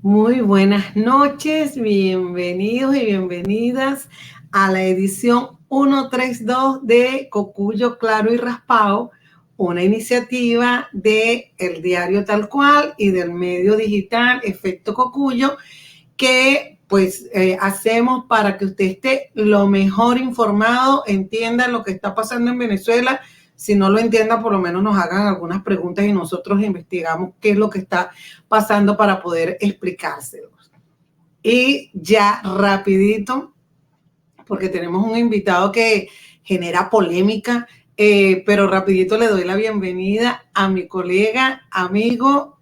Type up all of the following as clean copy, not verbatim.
Muy buenas noches, bienvenidos y bienvenidas a la edición 132 de Cocuyo Claro y Raspado, una iniciativa de El Diario Tal Cual y del medio digital Efecto Cocuyo, que hacemos para que usted esté lo mejor informado, entienda lo que está pasando en Venezuela. Si no lo entienda, por lo menos nos hagan algunas preguntas y nosotros investigamos qué es lo que está pasando para poder explicárselos. Y ya rapidito, porque tenemos un invitado que genera polémica, pero rapidito le doy la bienvenida a mi colega, amigo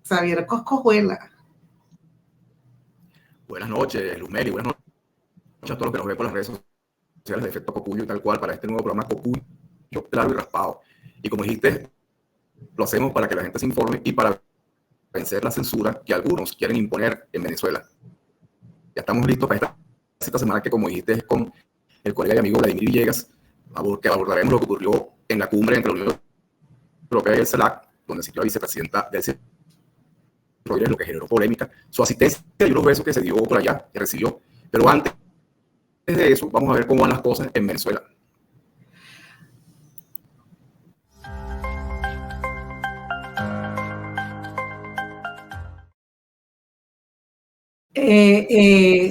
Xavier Coscojuela. Buenas noches, Luzmeli, buenas noches a todos los que nos ven por las redes sociales de Efecto Cocuyo y Tal Cual para este nuevo programa Cocuyo Claro y Raspado. Y como dijiste, lo hacemos para que la gente se informe y para vencer la censura que algunos quieren imponer en Venezuela. Ya estamos listos para esta semana que, como dijiste, es con el colega y amigo Vladimir Villegas, que abordaremos lo que ocurrió en la cumbre entre la Unión Europea y el CELAC, donde asistió la vicepresidenta del Rodríguez, lo que generó polémica, su asistencia y unos besos que se dio por allá, que recibió. Pero antes de eso, vamos a ver cómo van las cosas en Venezuela.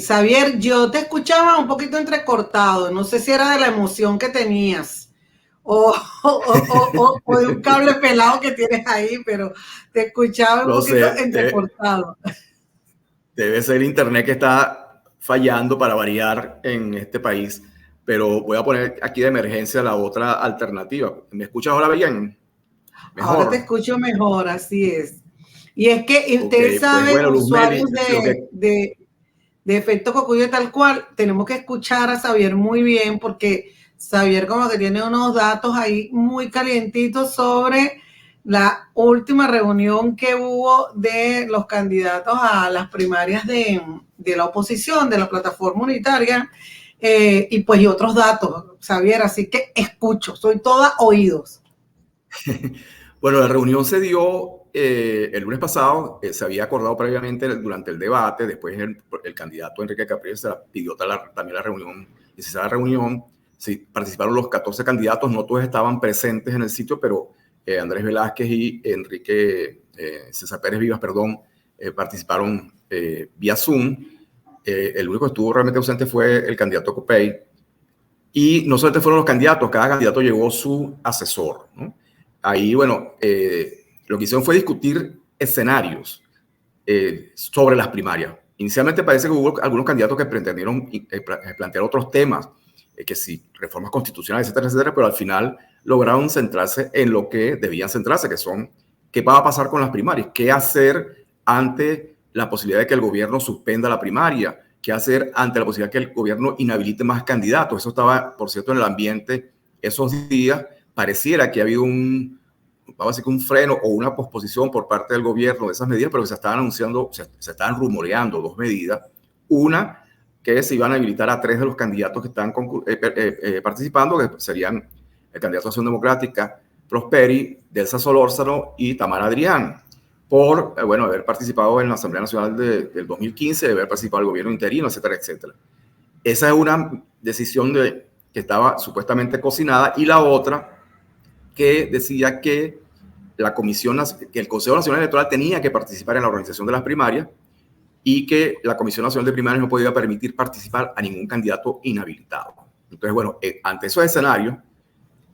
Xavier, yo te escuchaba un poquito entrecortado, no sé si era de la emoción que tenías o de un cable pelado que tienes ahí, pero te escuchaba un poquito entrecortado. Debe ser el internet que está fallando para variar en este país, pero voy a poner aquí de emergencia la otra alternativa. ¿Me escuchas ahora bien? Mejor. Ahora te escucho mejor, así es. Y es que ustedes saben, pues bueno, usuarios de Efecto Cocuyo Tal Cual, tenemos que escuchar a Xavier muy bien, porque Xavier como que tiene unos datos ahí muy calientitos sobre la última reunión que hubo de los candidatos a las primarias de la oposición, de la plataforma unitaria, y otros datos, Xavier, así que escucho, soy toda oídos. Bueno, la reunión se dio el lunes pasado, se había acordado previamente durante el debate, después el candidato Enrique Capriles pidió también la reunión, y se hizo la reunión, sí, participaron los 14 candidatos, no todos estaban presentes en el sitio, pero Andrés Velázquez y César Pérez Vivas, participaron vía Zoom. El único que estuvo realmente ausente fue el candidato Copey, y no solamente fueron los candidatos, cada candidato llevó su asesor, ¿no? Ahí, bueno, lo que hicieron fue discutir escenarios sobre las primarias. Inicialmente parece que hubo algunos candidatos que pretendieron plantear otros temas, que sí, reformas constitucionales, etcétera, etcétera, pero al final lograron centrarse en lo que debían centrarse, que son qué va a pasar con las primarias, qué hacer ante la posibilidad de que el gobierno suspenda la primaria, qué hacer ante la posibilidad de que el gobierno inhabilite más candidatos. Eso estaba, por cierto, en el ambiente esos días. Pareciera que ha habido un freno o una posposición por parte del gobierno de esas medidas, pero que se estaban anunciando, se estaban rumoreando dos medidas. Una, que se iban a habilitar a 3 de los candidatos que están participando, que serían el candidato a Acción Democrática, Prosperi, Delsa Solórzano y Tamara Adrián, por haber participado en la Asamblea Nacional del 2015, de haber participado el gobierno interino, etcétera, etcétera. Esa es una decisión que estaba supuestamente cocinada, y la otra que decía que el Consejo Nacional Electoral tenía que participar en la organización de las primarias y que la Comisión Nacional de Primarias no podía permitir participar a ningún candidato inhabilitado. Entonces, bueno, ante esos escenarios,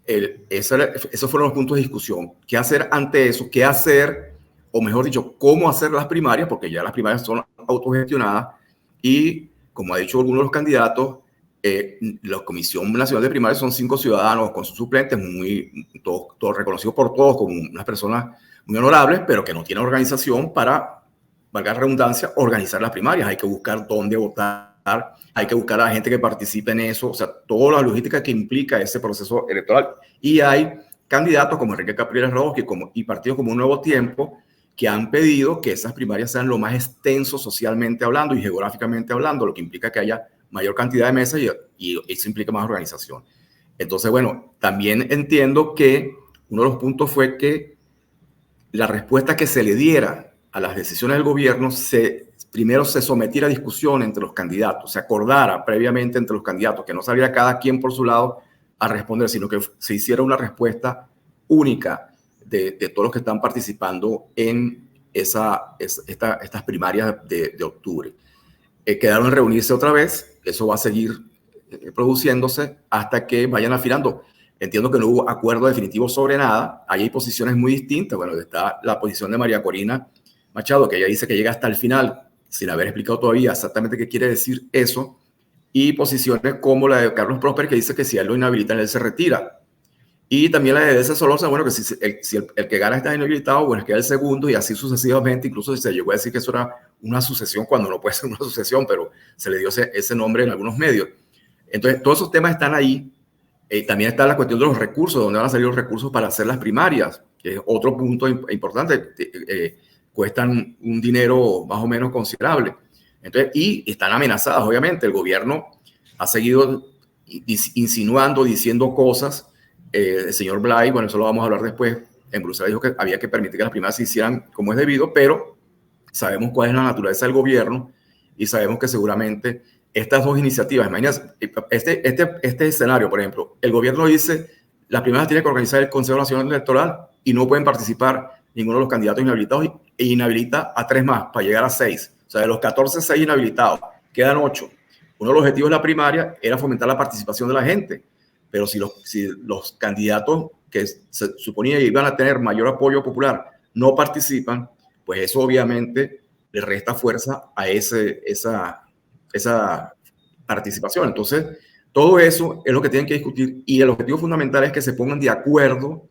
esos fueron los puntos de discusión. ¿Qué hacer ante eso? ¿Qué hacer, o mejor dicho, cómo hacer las primarias? Porque ya las primarias son autogestionadas y, como ha dicho algunos de los candidatos, la Comisión Nacional de Primarias son 5 ciudadanos con sus suplentes, todos reconocidos por todos como unas personas muy honorables, pero que no tienen organización para, valga la redundancia, organizar las primarias. Hay que buscar dónde votar, hay que buscar a la gente que participe en eso, o sea, toda la logística que implica ese proceso electoral. Y hay candidatos como Enrique Capriles Rodríguez y partidos como Un Nuevo Tiempo que han pedido que esas primarias sean lo más extenso socialmente hablando y geográficamente hablando, lo que implica que haya mayor cantidad de mesas y eso implica más organización. Entonces, bueno, también entiendo que uno de los puntos fue que la respuesta que se le diera a las decisiones del gobierno se primero se sometiera a discusión entre los candidatos, se acordara previamente entre los candidatos, que no saliera cada quien por su lado a responder, sino que se hiciera una respuesta única de todos los que están participando en estas primarias de octubre. Quedaron en reunirse otra vez, eso va a seguir produciéndose hasta que vayan afinando. Entiendo que no hubo acuerdo definitivo sobre nada, ahí hay posiciones muy distintas. Bueno, está la posición de María Corina Machado, que ella dice que llega hasta el final, sin haber explicado todavía exactamente qué quiere decir eso, y posiciones como la de Carlos Prósper, que dice que si él lo inhabilitan, él se retira. Y también la de Edesa Solórzano, bueno, que si el que gana está inhabilitado, bueno, queda el segundo, y así sucesivamente. Incluso se llegó a decir que eso era una sucesión, cuando no puede ser una sucesión, pero se le dio ese nombre en algunos medios. Entonces, todos esos temas están ahí. También está la cuestión de los recursos, dónde van a salir los recursos para hacer las primarias, que es otro punto importante. Cuestan un dinero más o menos considerable. Entonces, y están amenazadas, obviamente. El gobierno ha seguido insinuando, diciendo cosas. El señor Blay, bueno, eso lo vamos a hablar después. En Bruselas dijo que había que permitir que las primarias se hicieran como es debido, pero sabemos cuál es la naturaleza del gobierno y sabemos que seguramente estas dos iniciativas, imagínense, este escenario, por ejemplo, el gobierno dice, las primarias tienen que organizar el Consejo Nacional Electoral y no pueden participar ninguno de los candidatos inhabilitados, e inhabilita a 3 más para llegar a 6. O sea, de los 14, 6 inhabilitados, quedan 8. Uno de los objetivos de la primaria era fomentar la participación de la gente, pero si los candidatos que se suponía que iban a tener mayor apoyo popular no participan, pues eso obviamente le resta fuerza a esa participación. Entonces, todo eso es lo que tienen que discutir, y el objetivo fundamental es que se pongan de acuerdo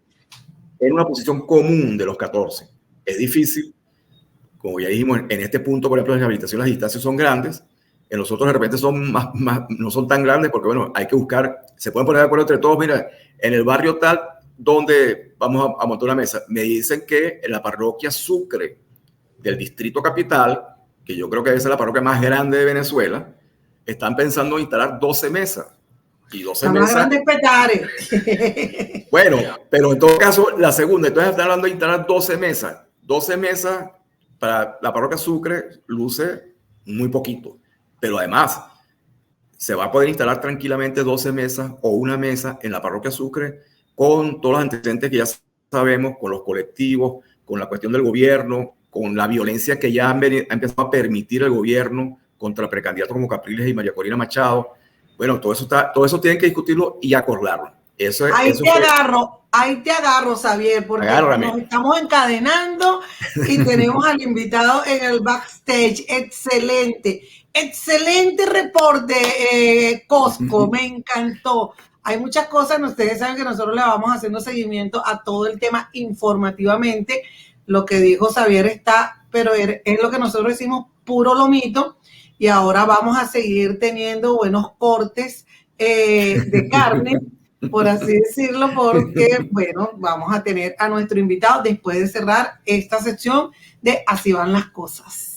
en una posición común de los 14. Es difícil, como ya dijimos, en este punto, por ejemplo, en rehabilitación las distancias son grandes, en los otros de repente son no son tan grandes, porque bueno, hay que buscar, se pueden poner de acuerdo entre todos. Mira, en el barrio tal, donde vamos a montar una mesa, me dicen que en la parroquia Sucre del Distrito Capital, que yo creo que es la parroquia más grande de Venezuela, están pensando en instalar 12 mesas. Y 12 mesas. Más grandes Petare. Bueno, pero en todo caso, la segunda, entonces están hablando de instalar 12 mesas. 12 mesas para la parroquia Sucre luce muy poquito. Pero además, se va a poder instalar tranquilamente 12 mesas o una mesa en la parroquia Sucre con todos los antecedentes que ya sabemos, con los colectivos, con la cuestión del gobierno, con la violencia que ya ha empezado a permitir el gobierno contra precandidatos como Capriles y María Corina Machado. Bueno, todo eso tienen que discutirlo y acordarlo. Ahí te agarro, Xavier, porque nos estamos encadenando y tenemos al invitado en el backstage. Excelente reporte, Cosco, me encantó. Hay muchas cosas, ustedes saben que nosotros le vamos haciendo seguimiento a todo el tema informativamente. Lo que dijo Xavier está, pero es lo que nosotros decimos, puro lomito, y ahora vamos a seguir teniendo buenos cortes de carne, por así decirlo, porque, bueno, vamos a tener a nuestro invitado después de cerrar esta sección de Así van las cosas.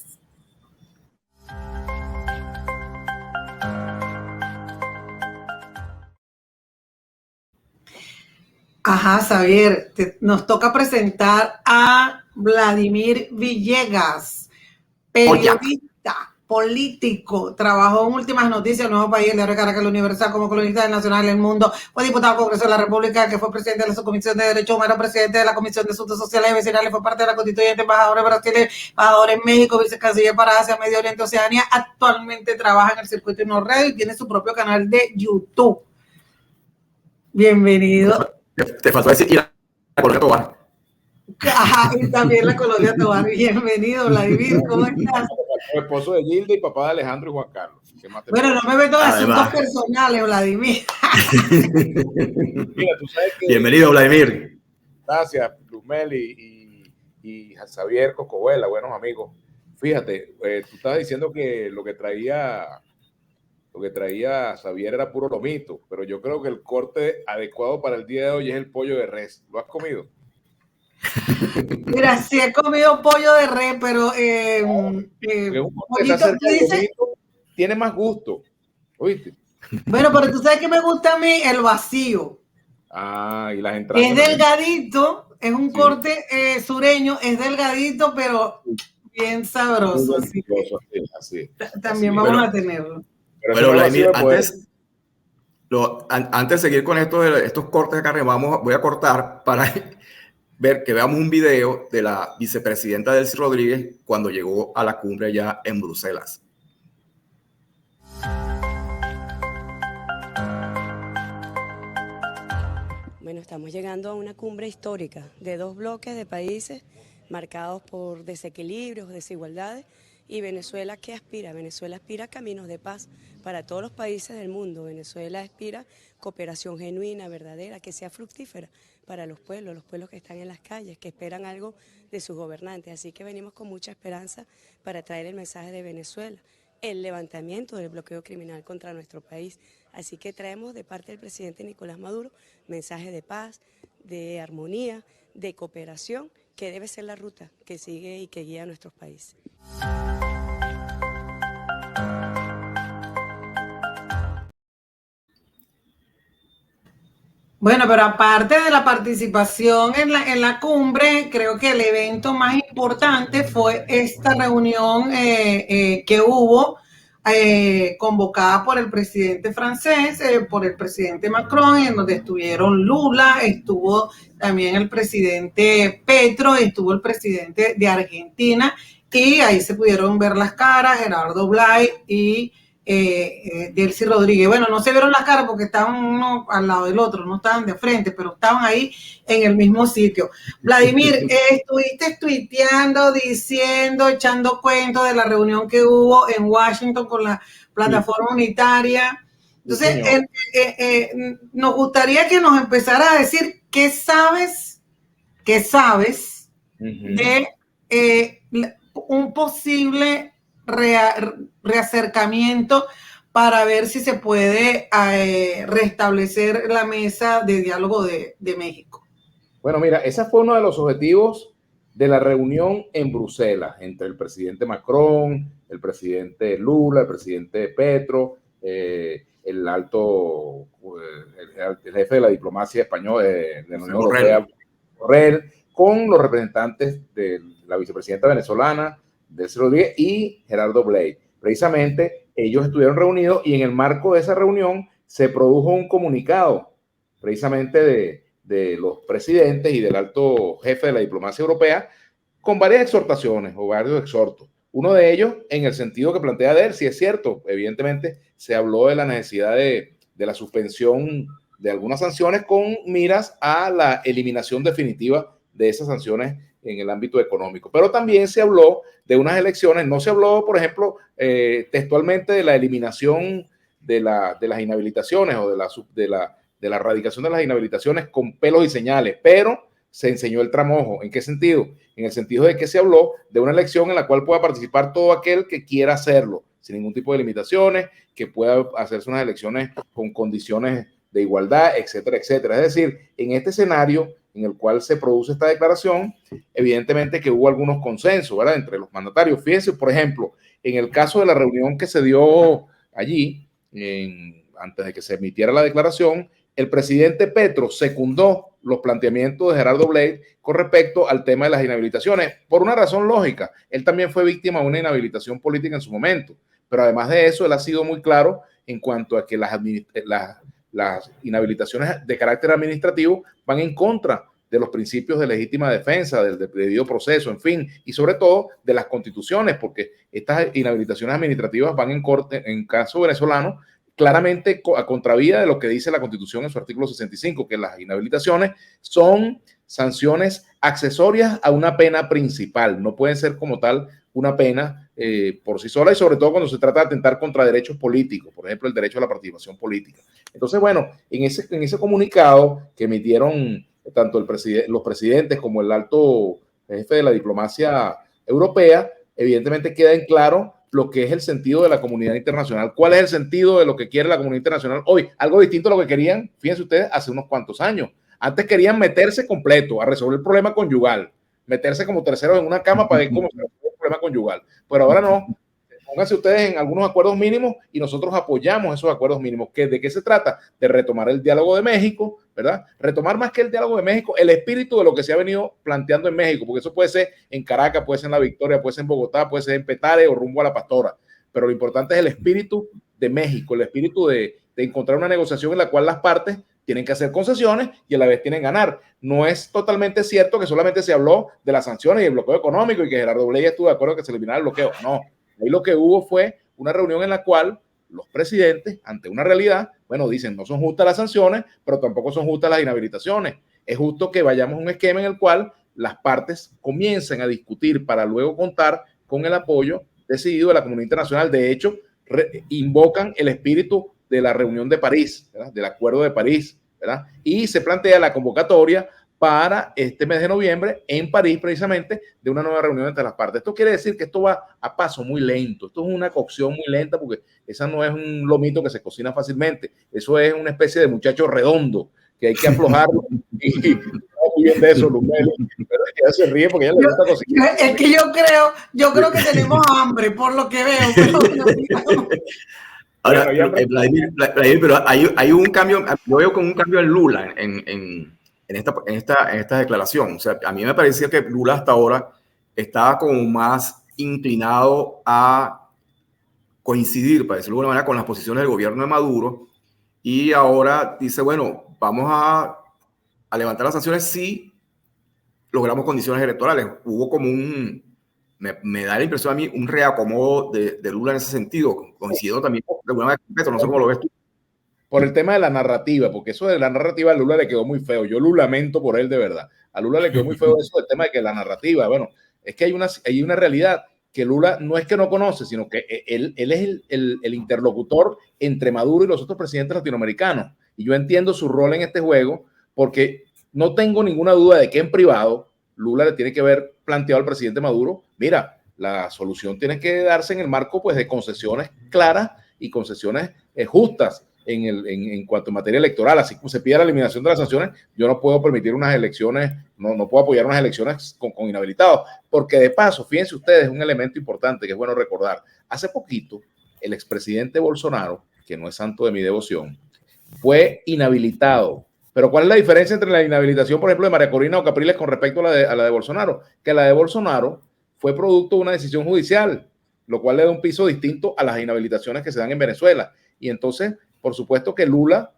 Ajá, Xavier, nos toca presentar a Vladimir Villegas, periodista, político, trabajó en Últimas Noticias, Nuevo País, el Diario de Caracas, La Universal, como columnista del Nacional, El Mundo, fue diputado al Congreso de la República, que fue presidente de la Subcomisión de Derechos Humanos, presidente de la Comisión de Asuntos Sociales y Vecinales, fue parte de la Constituyente, embajador en Brasil, embajador en México, vicecanciller para Asia, Medio Oriente, Oceanía. Actualmente trabaja en el Circuito Uno Radio y tiene su propio canal de YouTube. Bienvenido. Te faltó decir la Colonia Tobar. Ajá, y también la Colonia Tobar. Bienvenido, Vladimir, ¿cómo estás? Esposo de Gilda y papá de Alejandro y Juan Carlos. Bueno, no me meto en asuntos personales, Vladimir. Mira, tú sabes que, bienvenido, Vladimir. Gracias, Luzmel y Xavier Cocobela, buenos amigos. Fíjate, tú estabas diciendo que lo que traía Xavier era puro lomito, pero yo creo que el corte adecuado para el día de hoy es el pollo de res. ¿Lo has comido? Mira, sí he comido pollo de res, pero tiene más gusto, ¿oíste? Bueno, pero tú sabes que me gusta a mí el vacío. Ah, y las entradas. Es delgadito, es un corte sureño, es delgadito, pero bien sabroso. Así que así. también vamos a tenerlo. Pero Vladimir, antes de seguir con estos cortes de carne, voy a cortar para ver que veamos un video de la vicepresidenta Delcy Rodríguez cuando llegó a la cumbre allá en Bruselas. Bueno, estamos llegando a una cumbre histórica de dos bloques de países marcados por desequilibrios, desigualdades, y Venezuela, ¿qué aspira? Venezuela aspira a caminos de paz para todos los países del mundo. Venezuela aspira cooperación genuina, verdadera, que sea fructífera para los pueblos que están en las calles, que esperan algo de sus gobernantes. Así que venimos con mucha esperanza para traer el mensaje de Venezuela, el levantamiento del bloqueo criminal contra nuestro país. Así que traemos de parte del presidente Nicolás Maduro mensajes de paz, de armonía, de cooperación, que debe ser la ruta que sigue y que guía a nuestros países. Bueno, pero aparte de la participación en la cumbre, creo que el evento más importante fue esta reunión que hubo convocada por el presidente francés, por el presidente Macron, en donde estuvieron Lula, estuvo también el presidente Petro, estuvo el presidente de Argentina, y ahí se pudieron ver las caras, Gerardo Blay y Delcy Rodríguez. Bueno, no se vieron las caras porque estaban uno al lado del otro, no estaban de frente, pero estaban ahí en el mismo sitio. Vladimir, estuviste tuiteando, diciendo, echando cuentos de la reunión que hubo en Washington con la plataforma unitaria. Entonces, nos gustaría que nos empezaras a decir qué sabes de un posible reacercamiento para ver si se puede restablecer la mesa de diálogo de México. Bueno, mira, ese fue uno de los objetivos de la reunión en Bruselas entre el presidente Macron, el presidente Lula, el presidente Petro, el alto, el jefe de la diplomacia española de la Unión Europea, Borrell, con los representantes de la vicepresidenta venezolana, Delcy Rodríguez, y Gerardo Blay. Precisamente ellos estuvieron reunidos y en el marco de esa reunión se produjo un comunicado precisamente de los presidentes y del alto jefe de la diplomacia europea con varias exhortaciones o varios exhortos. Uno de ellos en el sentido que plantea Delcy, es cierto, evidentemente se habló de la necesidad de la suspensión de algunas sanciones con miras a la eliminación definitiva de esas sanciones en el ámbito económico. Pero también se habló de unas elecciones, no se habló, por ejemplo, textualmente de la eliminación de las inhabilitaciones o de la erradicación de las inhabilitaciones con pelos y señales, pero se enseñó el tramojo. ¿En qué sentido? En el sentido de que se habló de una elección en la cual pueda participar todo aquel que quiera hacerlo, sin ningún tipo de limitaciones, que pueda hacerse unas elecciones con condiciones de igualdad, etcétera, etcétera. Es decir, en este escenario en el cual se produce esta declaración, evidentemente que hubo algunos consensos, ¿verdad?, entre los mandatarios. Fíjense, por ejemplo, en el caso de la reunión que se dio allí, antes de que se emitiera la declaración, el presidente Petro secundó los planteamientos de Gerardo Blay con respecto al tema de las inhabilitaciones, por una razón lógica. Él también fue víctima de una inhabilitación política en su momento, pero además de eso, él ha sido muy claro en cuanto a que las inhabilitaciones de carácter administrativo van en contra de los principios de legítima defensa, del debido proceso, en fin, y sobre todo de las constituciones, porque estas inhabilitaciones administrativas van en caso venezolano, claramente a contravía de lo que dice la Constitución en su artículo 65, que las inhabilitaciones son sanciones accesorias a una pena principal, no pueden ser como tal una pena por sí sola, y sobre todo cuando se trata de atentar contra derechos políticos, por ejemplo, el derecho a la participación política. Entonces, bueno, en ese comunicado que emitieron tanto los presidentes como el alto jefe de la diplomacia europea, evidentemente queda en claro lo que es el sentido de la comunidad internacional. ¿Cuál es el sentido de lo que quiere la comunidad internacional hoy? Algo distinto a lo que querían, fíjense ustedes, hace unos cuantos años. Antes querían meterse completo a resolver el problema conyugal, meterse como terceros en una cama para ver cómo se resuelve el problema conyugal. Pero ahora no. Pónganse ustedes en algunos acuerdos mínimos y nosotros apoyamos esos acuerdos mínimos. ¿De qué se trata? De retomar el diálogo de México, ¿verdad? Retomar más que el diálogo de México, el espíritu de lo que se ha venido planteando en México, porque eso puede ser en Caracas, puede ser en La Victoria, puede ser en Bogotá, puede ser en Petare o rumbo a La Pastora, pero lo importante es el espíritu de México, el espíritu de encontrar una negociación en la cual las partes tienen que hacer concesiones y a la vez tienen que ganar. No es totalmente cierto que solamente se habló de las sanciones y el bloqueo económico y que Gerardo Blaya estuvo de acuerdo en que se eliminara el bloqueo. No, ahí lo que hubo fue una reunión en la cual los presidentes, ante una realidad, bueno, dicen, no son justas las sanciones, pero tampoco son justas las inhabilitaciones. Es justo que vayamos a un esquema en el cual las partes comiencen a discutir para luego contar con el apoyo decidido de la comunidad internacional. De hecho, invocan el espíritu de la reunión de París, ¿verdad? Del acuerdo de París, ¿verdad? Y se plantea la convocatoria para este mes de noviembre en París, precisamente, de una nueva reunión entre las partes. Esto quiere decir que esto va a paso muy lento, esto es una cocción muy lenta, porque esa no es un lomito que se cocina fácilmente, eso es una especie de muchacho redondo que hay que aflojarlo. Y muy bien de eso, Lumeli, pero es que ella se ríe porque ella le gusta cocinar. Es que yo creo que tenemos hambre, por lo que veo. Pero ahora, Vladimir, pero hay un cambio, yo veo como un cambio en Lula en esta declaración. O sea, a mí me parecía que Lula hasta ahora estaba como más inclinado a coincidir, para decirlo de alguna manera, con las posiciones del gobierno de Maduro, y ahora dice, bueno, vamos a levantar las sanciones si logramos condiciones electorales. Hubo como me da la impresión a mí, un reacomodo de Lula en ese sentido, coincidiendo también de alguna manera con Petro, no sé cómo lo ves tú. Por el tema de la narrativa, porque eso de la narrativa a Lula le quedó muy feo. Yo lo lamento por él, de verdad. A Lula le quedó muy feo eso del tema de que la narrativa, bueno, es que hay una realidad que Lula no es que no conoce, sino que él es el interlocutor entre Maduro y los otros presidentes latinoamericanos. Y yo entiendo su rol en este juego, porque no tengo ninguna duda de que en privado Lula le tiene que haber planteado al presidente Maduro, mira, la solución tiene que darse en el marco, pues, de concesiones claras y concesiones justas en cuanto a materia electoral. Así como se pide la eliminación de las sanciones, yo no puedo permitir unas elecciones, no puedo apoyar unas elecciones con inhabilitados, porque de paso, fíjense ustedes, un elemento importante que es bueno recordar. Hace poquito, el expresidente Bolsonaro, que no es santo de mi devoción, fue inhabilitado. Pero ¿cuál es la diferencia entre la inhabilitación, por ejemplo, de María Corina o Capriles con respecto a la de Bolsonaro? Que la de Bolsonaro fue producto de una decisión judicial, lo cual le da un piso distinto a las inhabilitaciones que se dan en Venezuela. Y entonces, por supuesto que Lula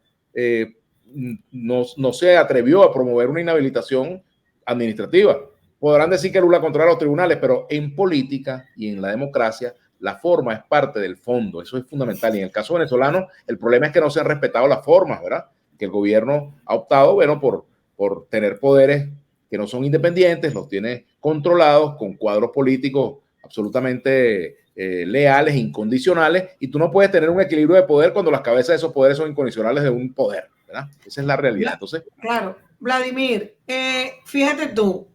no se atrevió a promover una inhabilitación administrativa. Podrán decir que Lula controla los tribunales, pero en política y en la democracia, la forma es parte del fondo. Eso es fundamental. Y en el caso venezolano, el problema es que no se han respetado las formas, ¿verdad? Que el gobierno ha optado, bueno, por tener poderes que no son independientes, los tiene controlados con cuadros políticos absolutamente leales, incondicionales, y tú no puedes tener un equilibrio de poder cuando las cabezas de esos poderes son incondicionales de un poder, ¿verdad? Esa es la realidad. Entonces, claro, Vladimir, fíjate tú,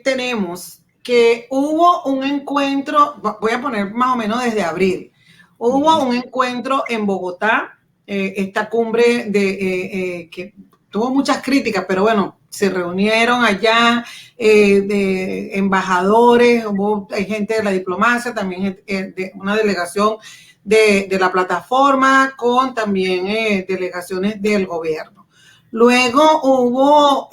tenemos que hubo un encuentro, voy a poner más o menos desde abril, hubo un encuentro en Bogotá, esta cumbre que tuvo muchas críticas, pero bueno, se reunieron allá de embajadores, hay gente de la diplomacia, también de una delegación de la plataforma, con también delegaciones del gobierno. Luego hubo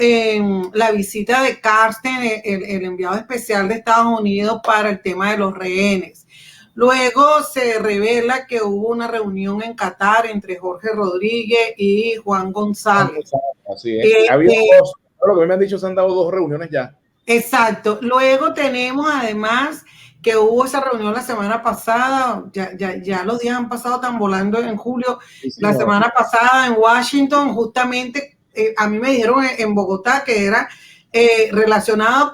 la visita de Carsten, el enviado especial de Estados Unidos para el tema de los rehenes. Luego se revela que hubo una reunión en Qatar entre Jorge Rodríguez y Juan González. Así es. Lo que me han dicho, se han dado 2 reuniones ya. Exacto. Luego tenemos además que hubo esa reunión la semana pasada, ya los días han pasado tan volando en julio, sí, la semana pasada en Washington, justamente a mí me dijeron en Bogotá que era relacionado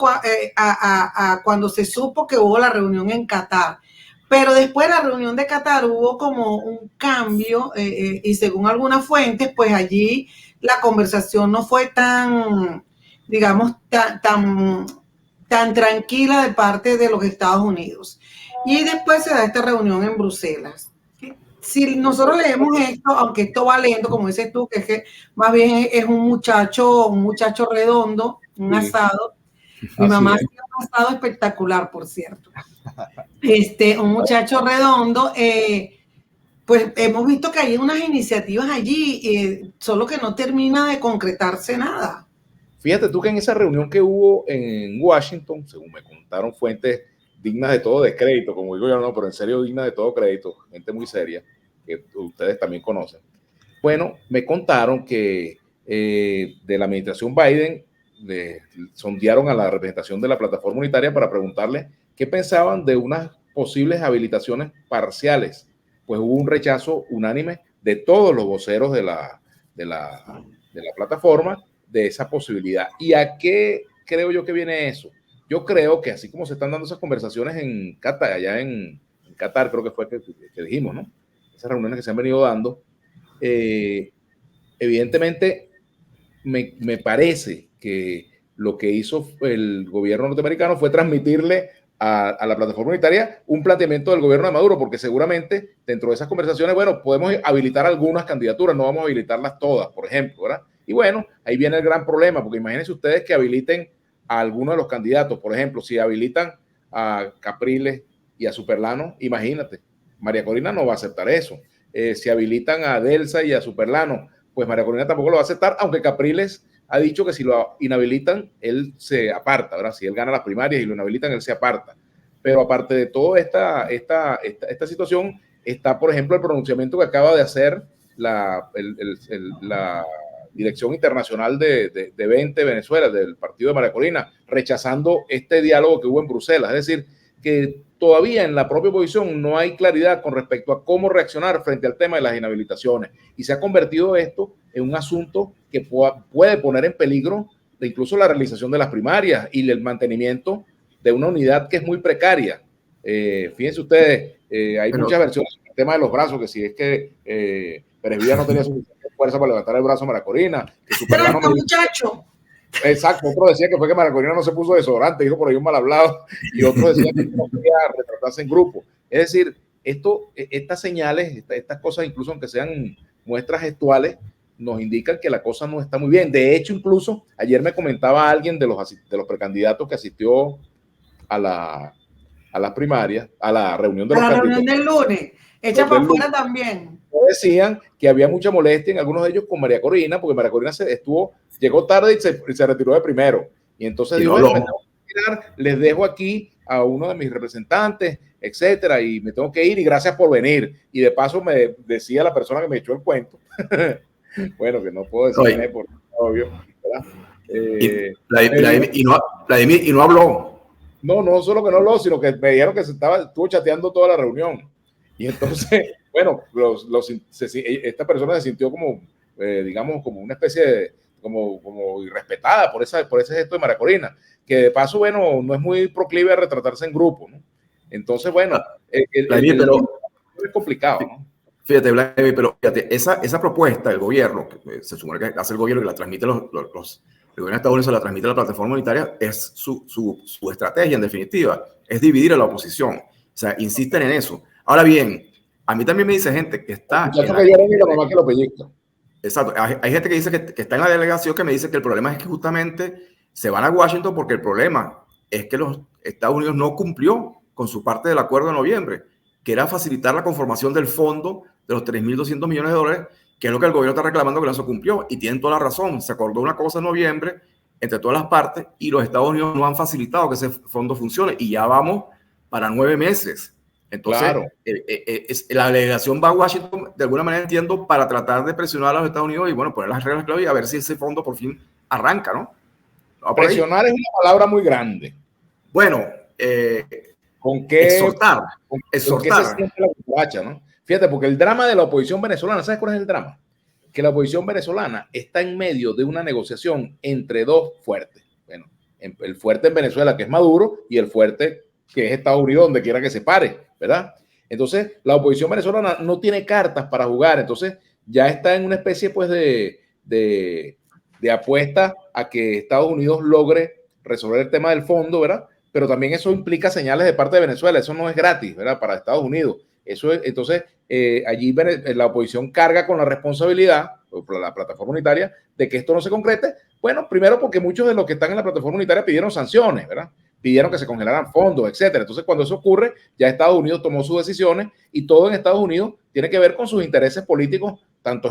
a cuando se supo que hubo la reunión en Qatar. Pero después de la reunión de Qatar hubo como un cambio y según algunas fuentes, pues allí la conversación no fue tan, digamos, tan tranquila de parte de los Estados Unidos. Y después se da esta reunión en Bruselas. Si nosotros leemos esto, aunque esto va lento, como dices tú, que es que más bien es un muchacho redondo, un asado. Mi mamá hacía un asado espectacular, por cierto. Un muchacho redondo. Pues hemos visto que hay unas iniciativas allí, solo que no termina de concretarse nada. Fíjate tú que en esa reunión que hubo en Washington, según me contaron fuentes dignas de todo descrédito, como digo yo, no, pero en serio dignas de todo crédito, gente muy seria, que ustedes también conocen. Bueno, me contaron que de la administración Biden sondearon a la representación de la plataforma unitaria para preguntarle qué pensaban de unas posibles habilitaciones parciales. Pues hubo un rechazo unánime de todos los voceros de la plataforma de esa posibilidad. ¿Y a qué creo yo que viene eso? Yo creo que así como se están dando esas conversaciones en Qatar, allá en Qatar, creo que fue que dijimos, ¿no? Esas reuniones que se han venido dando, evidentemente me parece que lo que hizo el gobierno norteamericano fue transmitirle a la plataforma unitaria un planteamiento del gobierno de Maduro, porque seguramente dentro de esas conversaciones, bueno, podemos habilitar algunas candidaturas, no vamos a habilitarlas todas, por ejemplo, ¿verdad? Y bueno, ahí viene el gran problema, porque imagínense ustedes que habiliten a alguno de los candidatos, por ejemplo, si habilitan a Capriles y a Superlano, imagínate, María Corina no va a aceptar eso. Si habilitan a Delsa y a Superlano, pues María Corina tampoco lo va a aceptar, aunque Capriles ha dicho que si lo inhabilitan, él se aparta, ¿verdad? Si él gana las primarias y lo inhabilitan, él se aparta. Pero aparte de toda esta situación, está, por ejemplo, el pronunciamiento que acaba de hacer la Dirección Internacional de 20 Venezuela, del partido de María Corina, rechazando este diálogo que hubo en Bruselas. Es decir, que todavía en la propia oposición no hay claridad con respecto a cómo reaccionar frente al tema de las inhabilitaciones. Y se ha convertido esto en un asunto que puede poner en peligro incluso la realización de las primarias y el mantenimiento de una unidad que es muy precaria. Fíjense ustedes, hay muchas versiones del tema de los brazos, que si es que Pérez Villa no tenía suficiente fuerza para levantar el brazo a María Corina. Pero muchacho. Exacto, otro decía que fue que María Corina no se puso desodorante, dijo por ahí un mal hablado, y otro decía que no quería retratarse en grupo. Es decir, estas señales, estas cosas, incluso aunque sean muestras gestuales, nos indican que la cosa no está muy bien. De hecho, incluso ayer me comentaba alguien de los precandidatos que asistió a las primarias, a la reunión de los candidatos. A la reunión del lunes, echa para afuera también. Decían que había mucha molestia en algunos de ellos con María Corina, porque María Corina llegó tarde y se retiró de primero. Y entonces dijo, bueno, me tengo que retirar, les dejo aquí a uno de mis representantes, etcétera, y me tengo que ir y gracias por venir. Y de paso me decía la persona que me echó el cuento, bueno, que no puedo decir por obvio, ¿verdad? Y no habló. No solo que no habló, sino que me dijeron que estuvo chateando toda la reunión. Y entonces, bueno, esta persona se sintió como, digamos, como una especie de, como irrespetada por ese gesto de María Corina, que de paso, bueno, no es muy proclive a retratarse en grupo, ¿no? Entonces, bueno, pero es complicado, ¿no? Fíjate, Vladimir, pero fíjate, esa propuesta del gobierno, que se supone que hace el gobierno, que la transmite el gobierno de Estados Unidos, la transmite a la plataforma unitaria, es su estrategia, en definitiva, es dividir a la oposición. O sea, insisten en eso. Ahora bien, a mí también me dice gente que está... Exacto. Hay gente que dice que está en la delegación que me dice que el problema es que justamente se van a Washington porque el problema es que los Estados Unidos no cumplió con su parte del acuerdo de noviembre, que era facilitar la conformación del fondo de los 3.200 millones de dólares, que es lo que el gobierno está reclamando que no se cumplió. Y tienen toda la razón. Se acordó una cosa en noviembre entre todas las partes y los Estados Unidos no han facilitado que ese fondo funcione. Y ya vamos para 9 meses. Entonces, claro, la delegación va a Washington, de alguna manera entiendo, para tratar de presionar a los Estados Unidos y, bueno, poner las reglas clave y a ver si ese fondo por fin arranca, ¿no? Presionar es una palabra muy grande. Bueno, ¿con qué? Exhortar. ¿Con qué se siente la cucaracha, ¿no? Fíjate, porque el drama de la oposición venezolana, ¿sabes cuál es el drama? Que la oposición venezolana está en medio de una negociación entre dos fuertes. Bueno, el fuerte en Venezuela, que es Maduro, y el fuerte que es Estados Unidos, donde quiera que se pare, ¿verdad? Entonces, la oposición venezolana no tiene cartas para jugar, entonces ya está en una especie, pues, de apuesta a que Estados Unidos logre resolver el tema del fondo, ¿verdad? Pero también eso implica señales de parte de Venezuela, eso no es gratis, ¿verdad? Para Estados Unidos. Eso es, entonces, allí la oposición carga con la responsabilidad, por la plataforma unitaria, de que esto no se concrete. Bueno, primero porque muchos de los que están en la plataforma unitaria pidieron sanciones, ¿verdad? pidieron que se congelaran fondos, etcétera. Entonces, cuando eso ocurre, ya Estados Unidos tomó sus decisiones y todo en Estados Unidos tiene que ver con sus intereses políticos, tanto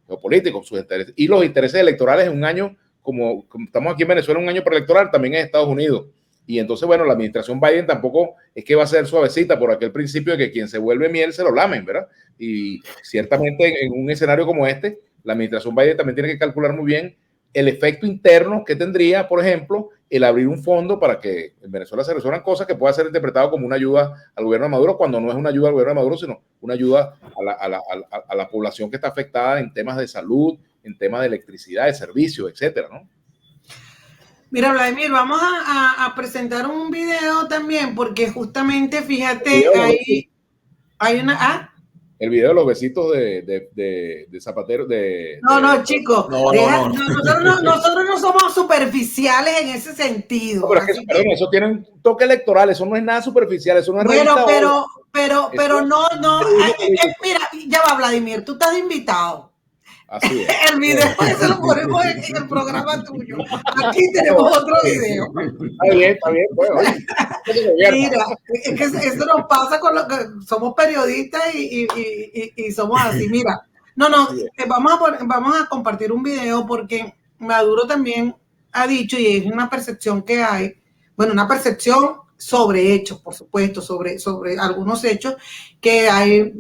geopolíticos, sus intereses, y los intereses electorales en un año, como estamos aquí en Venezuela, un año preelectoral, también en Estados Unidos. Y entonces, bueno, la administración Biden tampoco es que va a ser suavecita por aquel principio de que quien se vuelve miel se lo lamen, ¿verdad? Y ciertamente en un escenario como este, la administración Biden también tiene que calcular muy bien el efecto interno que tendría, por ejemplo, el abrir un fondo para que en Venezuela se resuelvan cosas que pueda ser interpretado como una ayuda al gobierno de Maduro, cuando no es una ayuda al gobierno de Maduro, sino una ayuda a la población que está afectada en temas de salud, en temas de electricidad, de servicios, etcétera, ¿no? Mira, Vladimir, vamos a presentar un video también, porque justamente, fíjate, hay una... ¿ah? El video de los besitos de Zapatero. No, chicos. Nosotros no somos superficiales en ese sentido. No, pero es que, perdón, eso tiene un toque electoral, eso no es nada superficial, eso no es pero no. Mira, ya va, Vladimir, tú estás invitado. Así es. El video ese lo ponemos en el programa tuyo. Aquí tenemos otro video. Está bien. Bueno, mira, es que eso nos pasa con lo que somos periodistas y somos así. Mira, vamos a compartir un video porque Maduro también ha dicho, y es una percepción que hay, bueno, una percepción sobre hechos, por supuesto, sobre algunos hechos, que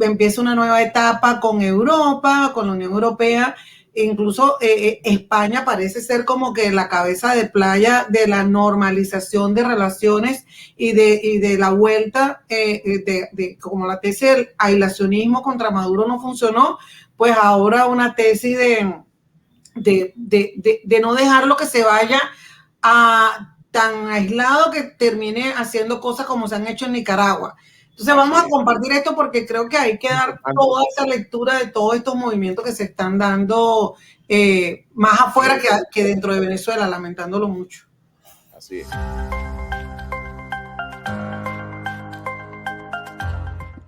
empieza una nueva etapa con Europa, con la Unión Europea. Incluso España parece ser como que la cabeza de playa de la normalización de relaciones y de la vuelta, como la tesis del aislacionismo contra Maduro no funcionó, pues ahora una tesis de no dejarlo que se vaya tan aislado que termine haciendo cosas como se han hecho en Nicaragua. Entonces vamos a compartir esto porque creo que hay que dar toda esa lectura de todos estos movimientos que se están dando más afuera que dentro de Venezuela, lamentándolo mucho. Así es.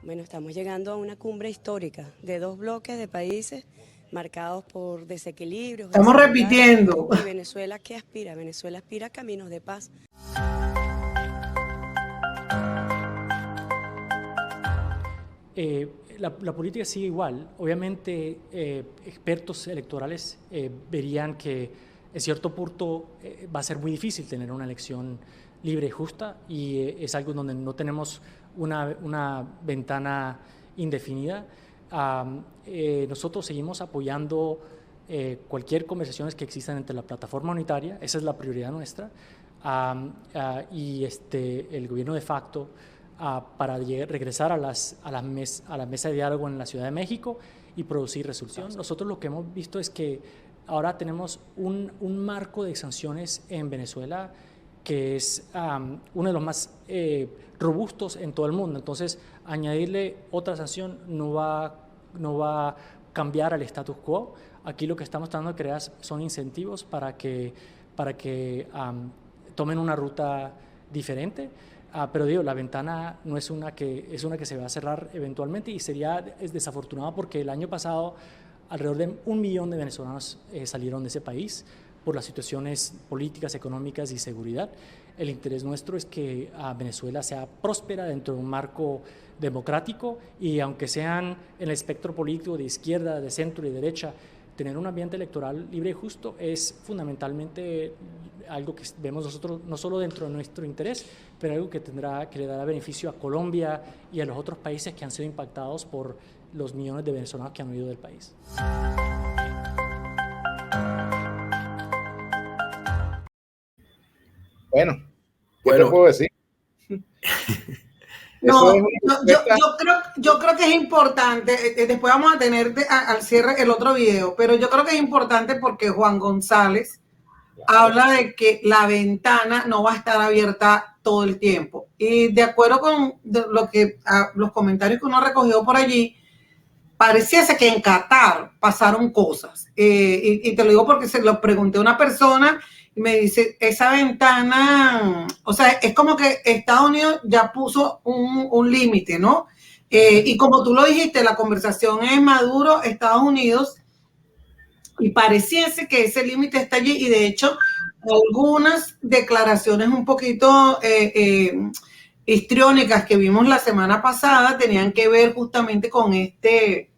Bueno, estamos llegando a una cumbre histórica de 2 bloques de países marcados por desequilibrios. Estamos repitiendo. ¿Y Venezuela qué aspira? Venezuela aspira a caminos de paz. La política sigue igual. Obviamente, expertos electorales verían que en cierto punto va a ser muy difícil tener una elección libre y justa, y es algo donde no tenemos una ventana indefinida. Nosotros seguimos apoyando cualquier conversaciones que existan entre la plataforma unitaria, esa es la prioridad nuestra, y el gobierno de facto para regresar a la mesa de diálogo en la Ciudad de México y producir resolución. Nosotros lo que hemos visto es que ahora tenemos un marco de sanciones en Venezuela que es uno de los más robustos en todo el mundo. Entonces, añadirle otra sanción no va a cambiar al status quo. Aquí lo que estamos tratando de crear son incentivos para que tomen una ruta diferente. Pero digo, la ventana no es una que se va a cerrar eventualmente, y es desafortunado porque el año pasado alrededor de 1 millón de venezolanos salieron de ese país por las situaciones políticas, económicas y seguridad. El interés nuestro es que Venezuela sea próspera dentro de un marco democrático, y aunque sean en el espectro político de izquierda, de centro y derecha, tener un ambiente electoral libre y justo es fundamentalmente algo que vemos nosotros no solo dentro de nuestro interés, pero algo que le dará beneficio a Colombia y a los otros países que han sido impactados por los millones de venezolanos que han huido del país. Bueno, ¿qué te puedo decir? No, yo creo que es importante, después vamos a tener al cierre el otro video, pero yo creo que es importante porque Juan González habla de que la ventana no va a estar abierta todo el tiempo. Y de acuerdo con los comentarios que uno recogió por allí, pareciese que en Qatar pasaron cosas. Y te lo digo porque se lo pregunté a una persona y me dice, esa ventana, o sea, es como que Estados Unidos ya puso un límite, ¿no? Y como tú lo dijiste, la conversación es Maduro, Estados Unidos, y pareciese que ese límite está allí, y de hecho algunas declaraciones un poquito histriónicas que vimos la semana pasada tenían que ver justamente con este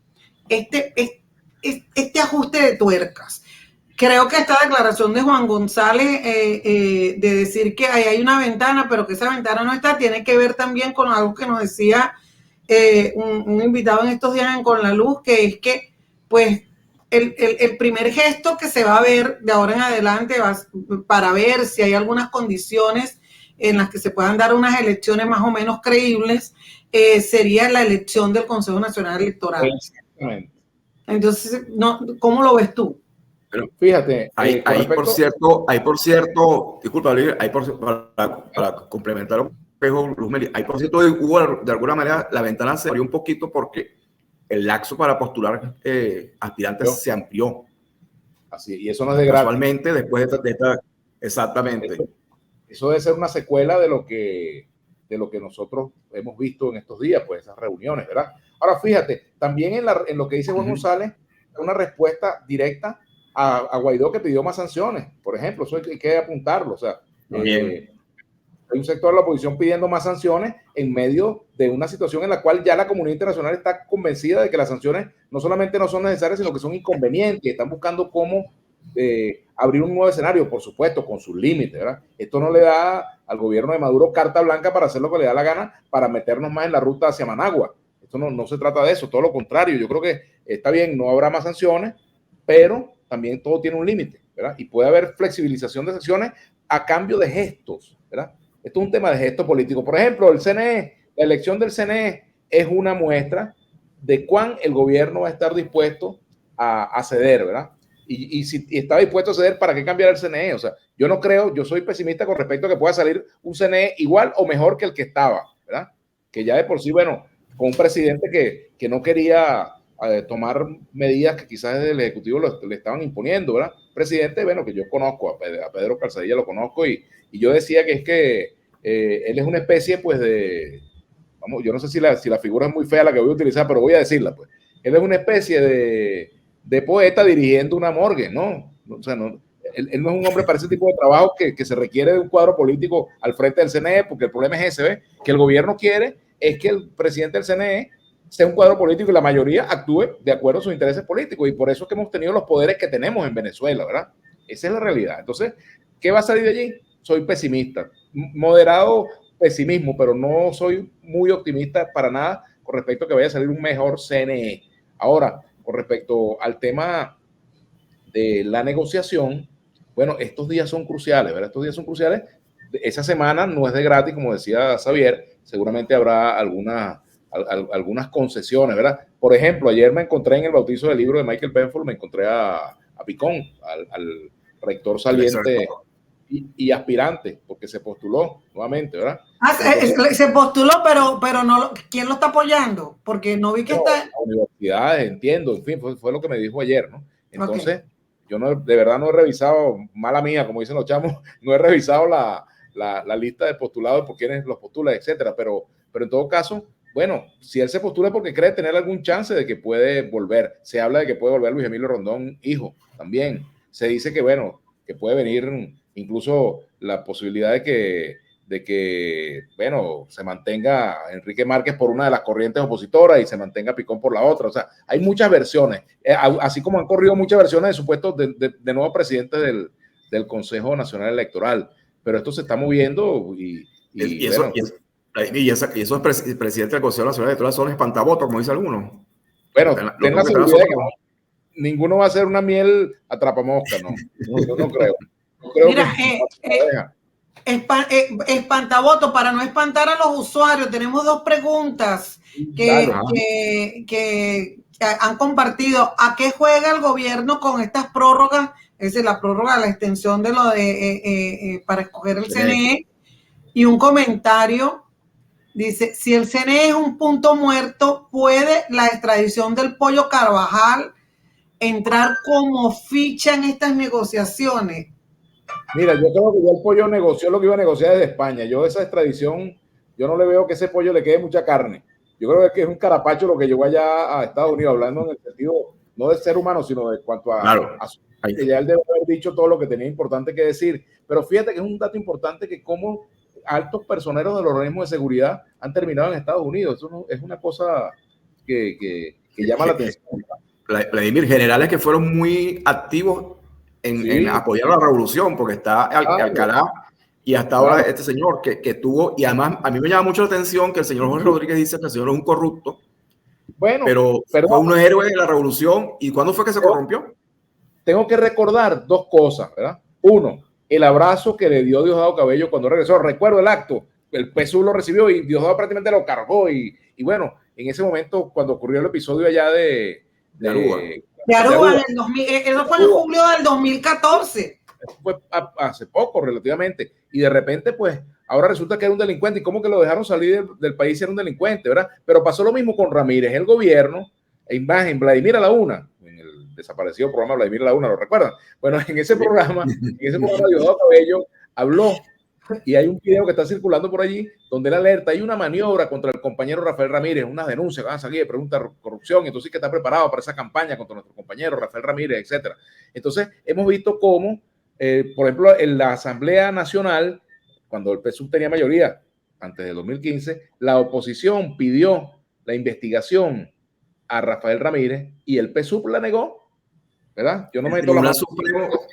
ajuste de tuercas. Creo que esta declaración de Juan González de decir que ahí hay una ventana, pero que esa ventana no está, tiene que ver también con algo que nos decía un invitado en estos días en Con la Luz, que es que pues el primer gesto que se va a ver de ahora en adelante para ver si hay algunas condiciones en las que se puedan dar unas elecciones más o menos creíbles, sería la elección del Consejo Nacional Electoral. Exactamente. Entonces, no, ¿cómo lo ves tú? Pero fíjate, hay por cierto, disculpa, para complementar lo que dijo Luz Meli, hay por cierto, hubo de alguna manera la ventana se abrió un poquito porque el lapso para postular aspirantes se amplió. Así, y eso no es de gratis. Casualmente, después de esta exactamente. Eso debe ser una secuela de lo que nosotros hemos visto en estos días, pues esas reuniones, ¿verdad? Ahora, fíjate, también en lo que dice Juan González, una respuesta directa a Guaidó, que pidió más sanciones, por ejemplo, eso hay que apuntarlo, o sea, hay un sector de la oposición pidiendo más sanciones en medio de una situación en la cual ya la comunidad internacional está convencida de que las sanciones no solamente no son necesarias, sino que son inconvenientes, están buscando cómo abrir un nuevo escenario, por supuesto, con sus límites, ¿verdad? Esto no le da al gobierno de Maduro carta blanca para hacer lo que le da la gana, para meternos más en la ruta hacia Managua. Esto no se trata de eso, todo lo contrario. Yo creo que está bien, no habrá más sanciones, pero también todo tiene un límite, ¿verdad? Y puede haber flexibilización de sanciones a cambio de gestos, ¿verdad? Esto es un tema de gesto político. Por ejemplo, el CNE, la elección del CNE es una muestra de cuán el gobierno va a estar dispuesto a ceder, ¿verdad? Y si está dispuesto a ceder, ¿para qué cambiar el CNE? O sea, yo no creo, yo soy pesimista con respecto a que pueda salir un CNE igual o mejor que el que estaba, ¿verdad? Que ya de por sí, bueno, con un presidente que no quería tomar medidas que quizás desde el Ejecutivo le estaban imponiendo, ¿verdad? Presidente, bueno, que yo conozco, a Pedro Calzadilla lo conozco, y yo decía que es que él es una especie, pues, vamos, yo no sé si la figura es muy fea la que voy a utilizar, pero voy a decirla, pues. Él es una especie de poeta dirigiendo una morgue, ¿no? O sea, él no es un hombre para ese tipo de trabajo que se requiere de un cuadro político al frente del CNE, porque el problema es ese, ¿ves? Que el gobierno quiere es que el presidente del CNE sea un cuadro político y la mayoría actúe de acuerdo a sus intereses políticos, y por eso es que hemos tenido los poderes que tenemos en Venezuela, ¿verdad? Esa es la realidad. Entonces, ¿qué va a salir de allí? Soy pesimista, moderado pesimismo, pero no soy muy optimista para nada con respecto a que vaya a salir un mejor CNE. Ahora, con respecto al tema de la negociación, bueno, estos días son cruciales, ¿verdad? Estos días son cruciales. Esa semana no es de gratis, como decía Xavier, seguramente habrá algunas concesiones, ¿verdad? Por ejemplo, ayer me encontré en el bautizo del libro de Michael Benford, me encontré a Picón, al rector saliente y aspirante, porque se postuló nuevamente, ¿verdad? Entonces, se postuló, pero no, ¿quién lo está apoyando? Porque no vi que está... Universidades, entiendo, en fin, fue lo que me dijo ayer, ¿no? Entonces, yo de verdad no he revisado, mala mía, como dicen los chamos, no he revisado la lista de postulados por quienes los postulan, etcétera, pero en todo caso, bueno, si él se postula porque cree tener algún chance de que puede volver. Se habla de que puede volver Luis Emilio Rondón, hijo, también. Se dice que, bueno, que puede venir incluso la posibilidad de que, bueno, se mantenga Enrique Márquez por una de las corrientes opositoras y se mantenga Picón por la otra. O sea, hay muchas versiones, así como han corrido muchas versiones de supuestos de nuevos presidentes del Consejo Nacional Electoral. Pero esto se está moviendo y esos presidentes del Consejo Nacional Electoral son espantavotos, como dice alguno. Bueno, ten la seguridad de que ninguno va a ser una miel atrapamosca, ¿no? Yo no creo. Mira, espantavoto, para no espantar a los usuarios, tenemos dos preguntas que han compartido. ¿A qué juega el gobierno con estas prórrogas? Es decir, la prórroga, la extensión de lo de para escoger el CNE. Y un comentario dice: si el CNE es un punto muerto, ¿puede la extradición del Pollo Carvajal entrar como ficha en estas negociaciones? Mira, yo creo que ya el Pollo negoció lo que iba a negociar desde España. Yo esa extradición, yo no le veo que ese pollo le quede mucha carne. Yo creo que es un carapacho lo que llegó allá a Estados Unidos, hablando en el sentido no de ser humano, sino de cuanto a, claro, a su que ya él debe haber dicho todo lo que tenía importante que decir. Pero fíjate que es un dato importante que como altos personeros del organismo de seguridad han terminado en Estados Unidos. Eso no, es una cosa que llama la atención. Vladimir, generales que fueron muy activos en apoyar la revolución, porque está Alcalá y hasta ahora este señor que tuvo, y además a mí me llama mucho la atención que el señor Jorge Rodríguez dice que el señor es un corrupto, pero fue un héroe de la revolución. ¿Y cuándo fue que se corrompió? Tengo que recordar dos cosas, ¿verdad? Uno, el abrazo que le dio Diosdado Cabello cuando regresó. Recuerdo el acto, el PSUV lo recibió y Diosdado prácticamente lo cargó. Y bueno, en ese momento, cuando ocurrió el episodio allá de Aruba. De Aruba, en el 2000, eso fue en julio del 2014. Fue hace poco, relativamente. Y de repente, pues, ahora resulta que era un delincuente. ¿Y cómo que lo dejaron salir del país si era un delincuente, verdad? Pero pasó lo mismo con Ramírez. El gobierno, imagen, Vladimir a la una, en el desaparecido programa Vladimir a la una, ¿lo recuerdan? Bueno, en ese programa Diosdado Cabello habló, y hay un video que está circulando por allí donde él alerta, hay una maniobra contra el compañero Rafael Ramírez, unas denuncias van a salir de pregunta de corrupción, entonces que está preparado para esa campaña contra nuestro compañero Rafael Ramírez, etcétera. Entonces hemos visto cómo, por ejemplo, en la Asamblea Nacional, cuando el PSUV tenía mayoría, antes del 2015, la oposición pidió la investigación a Rafael Ramírez y el PSUV la negó, ¿verdad? Yo no me meto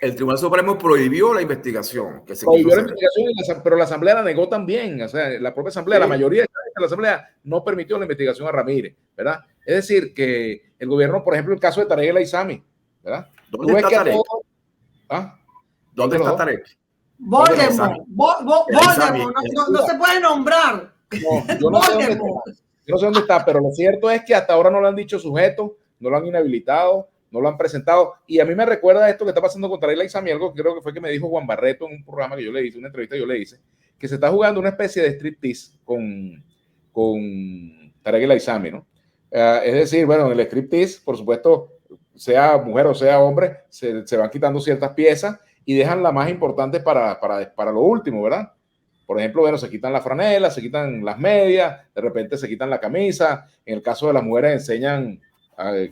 el Tribunal Supremo prohibió la investigación. Prohibió la investigación, pero la Asamblea la negó también. O sea, la propia Asamblea, la mayoría de la Asamblea no permitió la investigación a Ramírez, ¿verdad? Es decir, que el gobierno, por ejemplo, el caso de Tarek El Aissami, ¿verdad? ¿Dónde está Tarek? ¿Dónde está Tarek? Voldemort, no se puede nombrar. No, yo no sé dónde está. Yo no sé dónde está, pero lo cierto es que hasta ahora no lo han dicho sujeto, no lo han inhabilitado, no lo han presentado. Y a mí me recuerda esto que está pasando con Tarek El Aissami, algo que creo que fue que me dijo Juan Barreto en un programa que yo le hice, una entrevista que yo le hice, que se está jugando una especie de striptease con Tarek El Aissami, ¿no? Es decir, bueno, en el striptease, por supuesto, sea mujer o sea hombre, se van quitando ciertas piezas y dejan la más importante para lo último, ¿verdad? Por ejemplo, bueno, se quitan la franela, se quitan las medias, de repente se quitan la camisa. En el caso de las mujeres enseñan,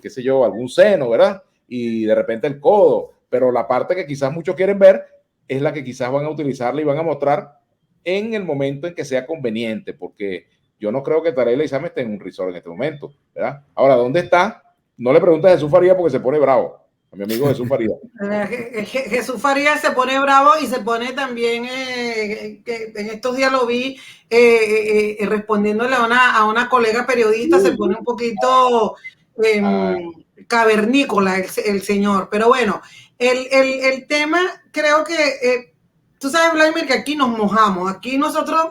qué sé yo, algún seno, ¿verdad? Y de repente el codo. Pero la parte que quizás muchos quieren ver es la que quizás van a utilizarla y van a mostrar en el momento en que sea conveniente, porque yo no creo que Tarek El Aissami esté en un resort en este momento, ¿verdad? Ahora, ¿dónde está? No le preguntes a Jesús Faría porque se pone bravo. A mi amigo Jesús Faría. Jesús Faría se pone bravo y se pone también, que en estos días lo vi respondiéndole a una colega periodista, se pone un poquito cavernícola el señor. Pero bueno, el tema, creo que, tú sabes, Vladimir, que aquí nos mojamos, aquí nosotros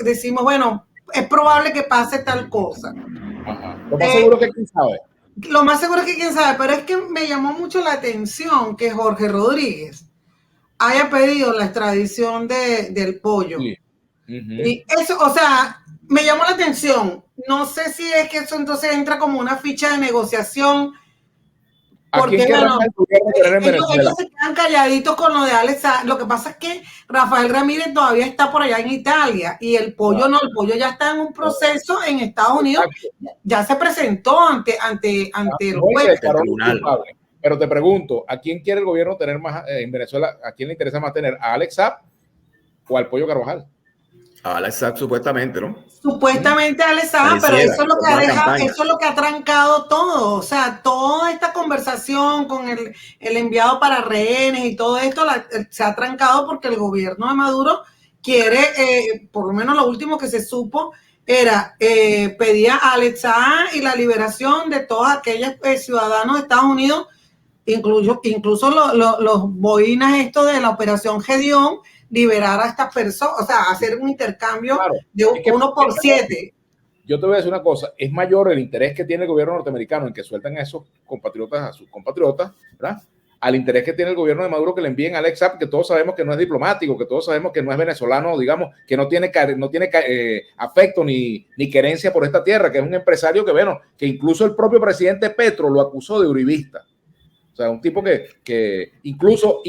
decimos, bueno, es probable que pase tal cosa. Ajá. Lo más seguro que quién sabe. Lo más seguro es que quién sabe, pero es que me llamó mucho la atención que Jorge Rodríguez haya pedido la extradición del Pollo. Sí. Y eso, o sea, me llamó la atención. No sé si es que eso entonces entra como una ficha de negociación. Porque bueno, ellos se quedan calladitos con lo de Alex. Lo que pasa es que Rafael Ramírez todavía está por allá en Italia y el Pollo no, el Pollo ya está en un proceso en Estados Unidos, ya se presentó ante el juez. Pero te pregunto, ¿a quién quiere el gobierno tener más en Venezuela? ¿A quién le interesa más tener? ¿A Alex Saab o al Pollo Carvajal? A Alex Saab, supuestamente, ¿no? Supuestamente Alex Saab, pero eso es lo que ha dejado, eso es lo que ha trancado todo. O sea, toda esta conversación con el enviado para rehenes y todo esto se ha trancado porque el gobierno de Maduro quiere, por lo menos lo último que se supo, era pedía a Alex Saab y la liberación de todos aquellos ciudadanos de Estados Unidos, incluso los boinas estos de la operación Gedeón, liberar a estas personas, o sea, hacer un intercambio de 1 por 7. Yo te voy a decir una cosa, es mayor el interés que tiene el gobierno norteamericano en que suelten a esos compatriotas, a sus compatriotas, ¿verdad? Al interés que tiene el gobierno de Maduro que le envíen a Alex Saab, que todos sabemos que no es diplomático, que todos sabemos que no es venezolano, digamos, que no tiene afecto ni querencia por esta tierra, que es un empresario que, bueno, que incluso el propio presidente Petro lo acusó de uribista. O sea, un tipo que incluso,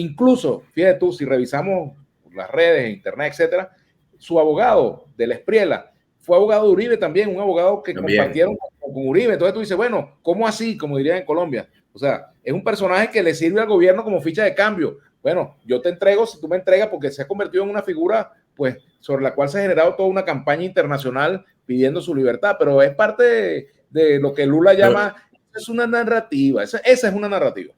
fíjate tú, si revisamos las redes, internet, etcétera, su abogado del Espriela fue abogado de Uribe también, un abogado que compartieron con Uribe. Entonces tú dices, bueno, ¿cómo así? Como dirían en Colombia, O sea, es un personaje que le sirve al gobierno como ficha de cambio. Bueno, yo te entrego si tú me entregas, porque se ha convertido en una figura, pues, sobre la cual se ha generado toda una campaña internacional pidiendo su libertad, pero es parte de lo que Lula llama, es una narrativa, esa es una narrativa.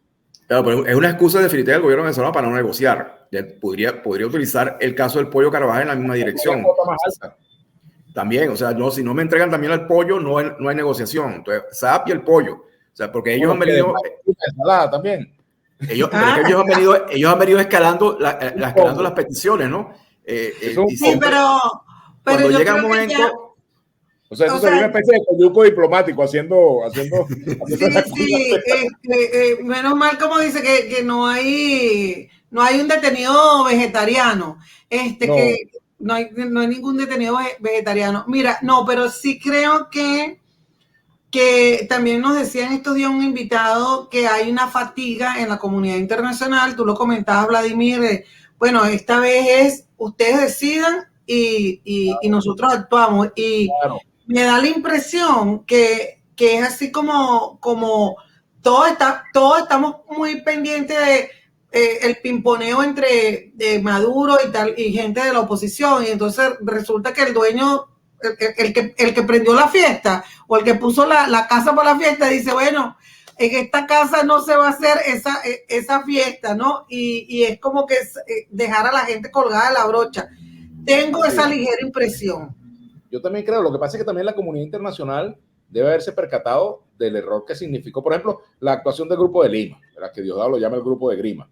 Claro, pero es una excusa definitiva del gobierno venezolano para no negociar. Podría utilizar el caso del pollo Carvajal en la misma dirección. También, o sea, no, si no me entregan también al pollo, no hay negociación. Entonces, SAP y el pollo. O sea, porque ellos han venido... también. Ellos han venido escalando las peticiones, ¿no? Sí, pero cuando yo llega creo un momento... que ya, O sea, eso sería una especie de coyuco diplomático haciendo sí, menos mal, como dice, que no hay un detenido vegetariano, no. que no hay ningún detenido vegetariano. Mira, no, pero sí creo que también nos decía en estos días un invitado que hay una fatiga en la comunidad internacional. Tú lo comentabas, Vladimir, bueno, esta vez es ustedes decidan y nosotros actuamos. Y claro, me da la impresión que es así como todos estamos muy pendientes de el pimponeo entre Maduro y tal y gente de la oposición, y entonces resulta que el dueño, el que prendió la fiesta o el que puso la casa para la fiesta, dice, bueno, en esta casa no se va a hacer esa fiesta, ¿no? Y es como que dejar a la gente colgada de la brocha. Tengo esa ligera impresión. Yo también creo. Lo que pasa es que también la comunidad internacional debe haberse percatado del error que significó, por ejemplo, la actuación del Grupo de Lima, ¿verdad? Que Diosdado lo llama el Grupo de Grima.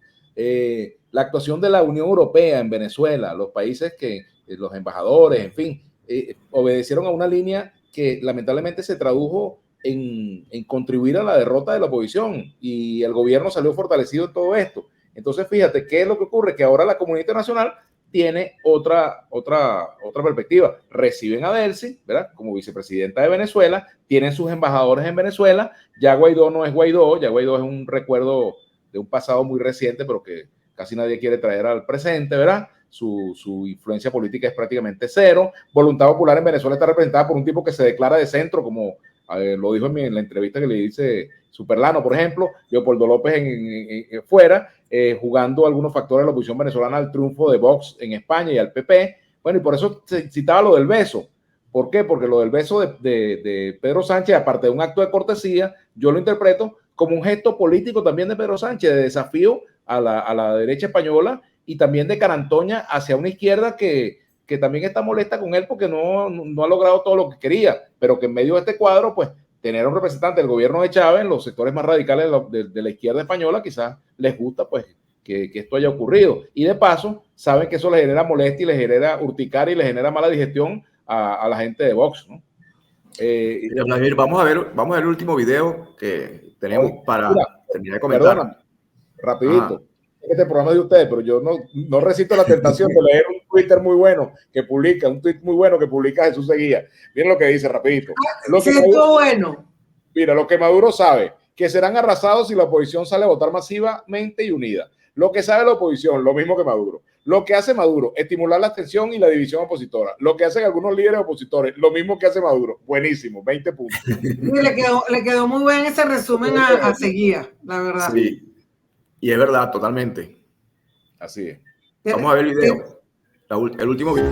La actuación de la Unión Europea en Venezuela, los países que, los embajadores, en fin, obedecieron a una línea que lamentablemente se tradujo en contribuir a la derrota de la oposición, y el gobierno salió fortalecido en todo esto. Entonces, fíjate, ¿qué es lo que ocurre? Que ahora la comunidad internacional tiene otra perspectiva. Reciben a Delcy, ¿verdad?, como vicepresidenta de Venezuela, tienen sus embajadores en Venezuela. Ya Guaidó no es Guaidó, ya Guaidó es un recuerdo de un pasado muy reciente, pero que casi nadie quiere traer al presente, ¿verdad? Su influencia política es prácticamente cero. Voluntad Popular en Venezuela está representada por un tipo que se declara de centro, como lo dijo en la entrevista que le hice Superlano, por ejemplo. Leopoldo López fuera, jugando algunos factores de la oposición venezolana al triunfo de Vox en España y al PP. Bueno, y por eso se citaba lo del beso. ¿Por qué? Porque lo del beso de Pedro Sánchez, aparte de un acto de cortesía, yo lo interpreto como un gesto político también de Pedro Sánchez, de desafío a la derecha española, y también de carantoña hacia una izquierda que también está molesta con él porque no ha logrado todo lo que quería, pero que en medio de este cuadro, pues, tener un representante del gobierno de Chávez en los sectores más radicales de la izquierda española, quizás les gusta, pues, que esto haya ocurrido. Y de paso, saben que eso les genera molestia y les genera urticaria y les genera mala digestión a la gente de Vox, ¿no? Vladimir, vamos a ver el último video que tenemos para terminar de comentar. Perdóname, rapidito. Este programa es de ustedes, pero yo no resisto la tentación de leer un Twitter muy bueno que publica, un tweet muy bueno que publica Jesús Seguía. Miren lo que dice, rapidito. Mira, lo que Maduro sabe, que serán arrasados si la oposición sale a votar masivamente y unida. Lo que sabe la oposición, lo mismo que Maduro. Lo que hace Maduro, estimular la tensión y la división opositora. Lo que hacen algunos líderes opositores, lo mismo que hace Maduro. Buenísimo, 20 puntos. Sí, le quedó muy bien ese resumen a Seguía, la verdad. Sí. Y es verdad, totalmente. Así es. Vamos a ver el video. El último video.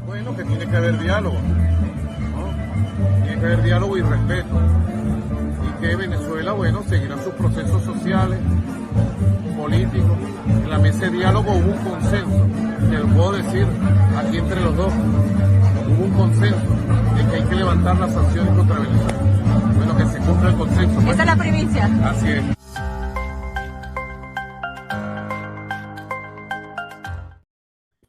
Bueno, que tiene que haber diálogo, ¿no? Tiene que haber diálogo y respeto. Y que Venezuela, bueno, seguirá sus procesos sociales, políticos. En la mesa de diálogo hubo un consenso, que lo puedo decir aquí entre los dos. Hubo un consenso de que hay que levantar las sanciones contra Venezuela. Bueno, que se cumpla el consenso. Esa es la primicia. Así es.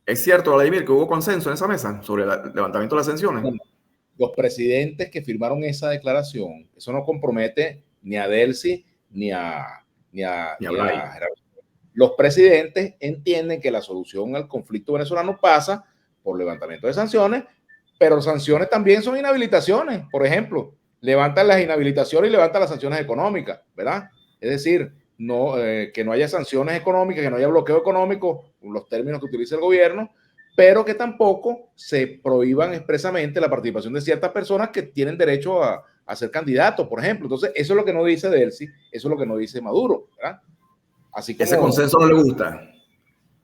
¿Es cierto, Vladimir, que hubo consenso en esa mesa sobre el levantamiento de las sanciones? Los presidentes que firmaron esa declaración, eso no compromete ni a Delcy ni a Gerardo. Los presidentes entienden que la solución al conflicto venezolano pasa por levantamiento de sanciones, pero sanciones también son inhabilitaciones. Por ejemplo, levantan las inhabilitaciones y levantan las sanciones económicas, ¿verdad? Es decir, que no haya sanciones económicas, que no haya bloqueo económico, los términos que utiliza el gobierno, pero que tampoco se prohíban expresamente la participación de ciertas personas que tienen derecho a ser candidatos, por ejemplo. Entonces, eso es lo que no dice Delcy, eso es lo que no dice Maduro, ¿verdad? Así como, ese consenso no le gusta.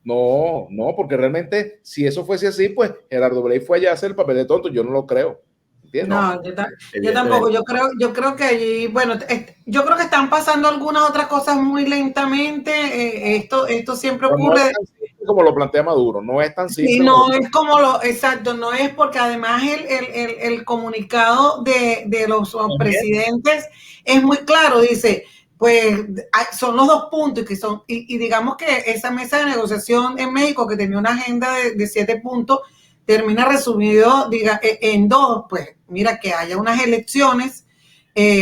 No, porque realmente, si eso fuese así, pues Gerardo Blay fue allá a hacer el papel de tonto. Yo no lo creo. ¿Entiendes? No, yo tampoco. Yo creo que allí, bueno, yo creo que están pasando algunas otras cosas muy lentamente. Esto siempre ocurre. No es tan simple como lo plantea Maduro, no es tan simple. Sí, no es como exacto, no es porque además el comunicado de los presidentes es muy claro, dice, pues son los 2 puntos que son, y digamos que esa mesa de negociación en México que tenía una agenda de 7 puntos, termina resumido en 2, pues mira, que haya unas elecciones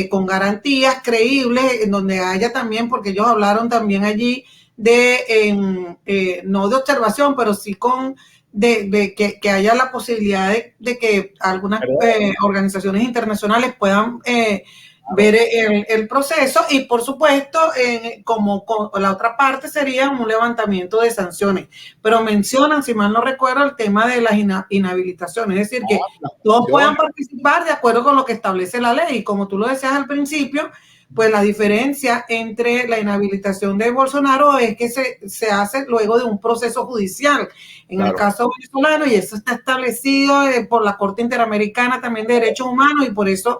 con garantías creíbles, en donde haya también, porque ellos hablaron también allí no de observación, pero sí que haya la posibilidad de que algunas organizaciones internacionales puedan ver el proceso, y por supuesto, como la otra parte sería un levantamiento de sanciones, pero mencionan, si mal no recuerdo, el tema de las inhabilitaciones, es decir, que todos puedan participar de acuerdo con lo que establece la ley, y como tú lo decías al principio, pues la diferencia entre la inhabilitación de Bolsonaro es que se hace luego de un proceso judicial. En el caso venezolano, y eso está establecido por la Corte Interamericana también de Derechos Humanos, y por eso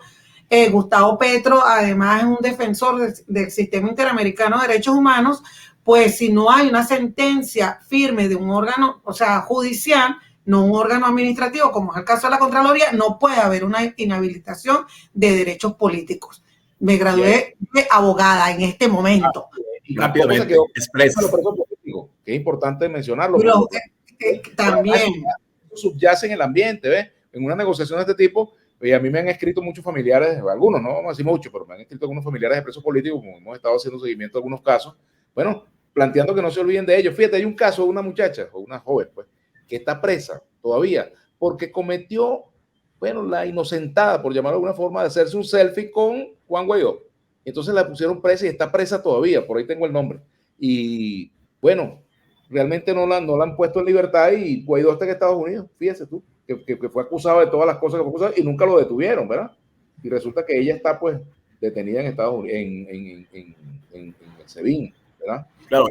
Gustavo Petro, además, es un defensor del sistema interamericano de derechos humanos. Pues si no hay una sentencia firme de un órgano, o sea, judicial, no un órgano administrativo, como es el caso de la Contraloría, no puede haber una inhabilitación de derechos políticos. Me gradué de abogada en este momento. Rápidamente, expreso. Que es importante mencionarlo. También subyace en el ambiente, ¿ves? En una negociación de este tipo, y a mí me han escrito muchos familiares, algunos, no vamos a decir muchos, pero me han escrito algunos familiares de presos políticos, como hemos estado haciendo seguimiento de algunos casos, bueno, planteando que no se olviden de ellos. Fíjate, hay un caso de una muchacha, o una joven, pues, que está presa todavía, porque cometió, bueno, la inocentada, por llamarlo de alguna forma, de hacerse un selfie con Juan Guaidó. Entonces la pusieron presa y está presa todavía, por ahí tengo el nombre. Y bueno, realmente no la han puesto en libertad, y Guaidó está en Estados Unidos, fíjese tú, que fue acusado de todas las cosas que fue acusado, y nunca lo detuvieron, ¿verdad? Y resulta que ella está pues detenida en Estados Unidos, en el SEBIN, ¿verdad? Claro,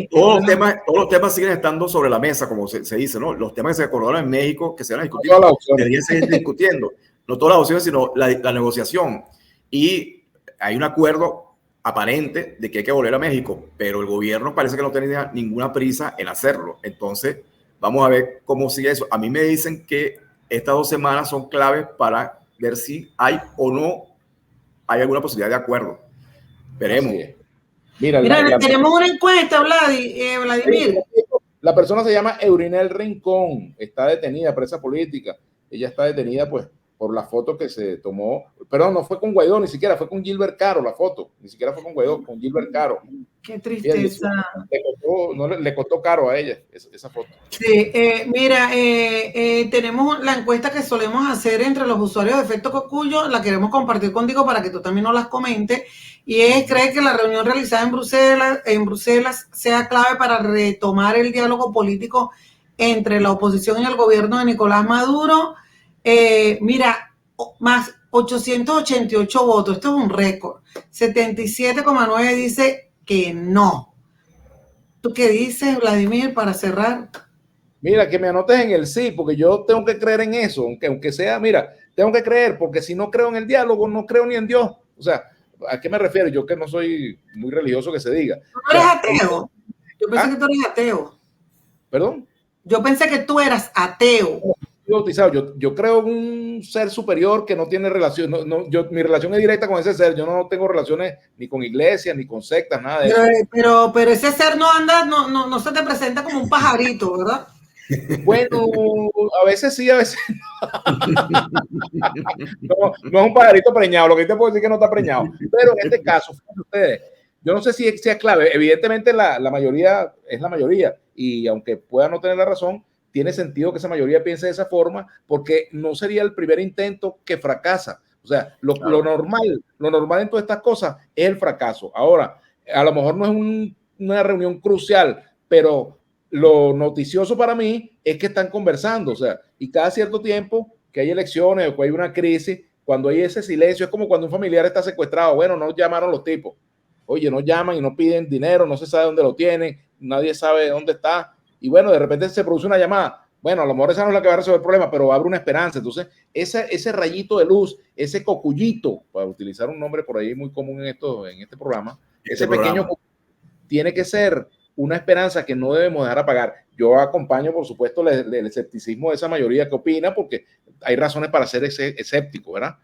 todos los temas siguen estando sobre la mesa, como se dice, ¿no? Los temas que se acordaron en México, que se van a discutir, deberían seguir discutiendo. No todas las opciones, sino la negociación. Y hay un acuerdo aparente de que hay que volver a México, pero el gobierno parece que no tenía ninguna prisa en hacerlo. Entonces, vamos a ver cómo sigue eso. A mí me dicen que estas 2 semanas son claves para ver si hay o no hay alguna posibilidad de acuerdo. Veremos. Mira, tenemos una encuesta, Vladimir. La persona se llama Eurinel Rincón, está detenida, presa política. Ella está detenida, pues, por la foto que se tomó. Perdón, no fue con Guaidó, ni siquiera fue con Gilbert Caro la foto. Ni siquiera fue con Guaidó, con Gilbert Caro. Qué tristeza. Le costó caro a ella esa foto. Sí, mira, tenemos la encuesta que solemos hacer entre los usuarios de Efecto Cocuyo, la queremos compartir contigo para que tú también nos las comentes, y es: ¿cree que la reunión realizada en Bruselas sea clave para retomar el diálogo político entre la oposición y el gobierno de Nicolás Maduro? Mira, más 888 votos, esto es un récord. 77,9 dice que no. ¿Tú qué dices, Vladimir, para cerrar? Mira, que me anotes en el sí, porque yo tengo que creer en eso, aunque sea, mira, tengo que creer, porque si no creo en el diálogo, no creo ni en Dios. O sea, ¿a qué me refiero? Yo que no soy muy religioso que se diga. ¿Tú no eres ateo? Yo pensé que tú eres ateo. ¿Perdón? Yo pensé que tú eras ateo. Yo creo en un ser superior que no tiene relación. Mi relación es directa con ese ser. Yo no tengo relaciones ni con iglesias, ni con sectas, nada de eso. Pero ese ser no anda, no se te presenta como un pajarito, ¿verdad? Bueno, a veces sí, a veces no. No es un pajarito preñado. Lo que te puedo decir que no está preñado. Pero en este caso, fíjense ustedes, yo no sé si sea clave. Evidentemente la mayoría es la mayoría. Y aunque pueda no tener la razón, tiene sentido que esa mayoría piense de esa forma, porque no sería el primer intento que fracasa. O sea, lo normal en todas estas cosas es el fracaso. Ahora, a lo mejor no es una reunión crucial, pero lo noticioso para mí es que están conversando, o sea, y cada cierto tiempo que hay elecciones o que hay una crisis, cuando hay ese silencio, es como cuando un familiar está secuestrado. Bueno, no llamaron los tipos. Oye, no llaman y no piden dinero, no se sabe dónde lo tienen, nadie sabe dónde está. Y bueno, de repente se produce una llamada. Bueno, a lo mejor esa no es la que va a resolver el problema, pero abre una esperanza. Entonces, ese rayito de luz, ese cocuyito, para utilizar un nombre por ahí muy común en este programa, ese pequeño tiene que ser una esperanza que no debemos dejar apagar. Yo acompaño, por supuesto, el escepticismo de esa mayoría que opina, porque hay razones para ser escéptico, ¿verdad?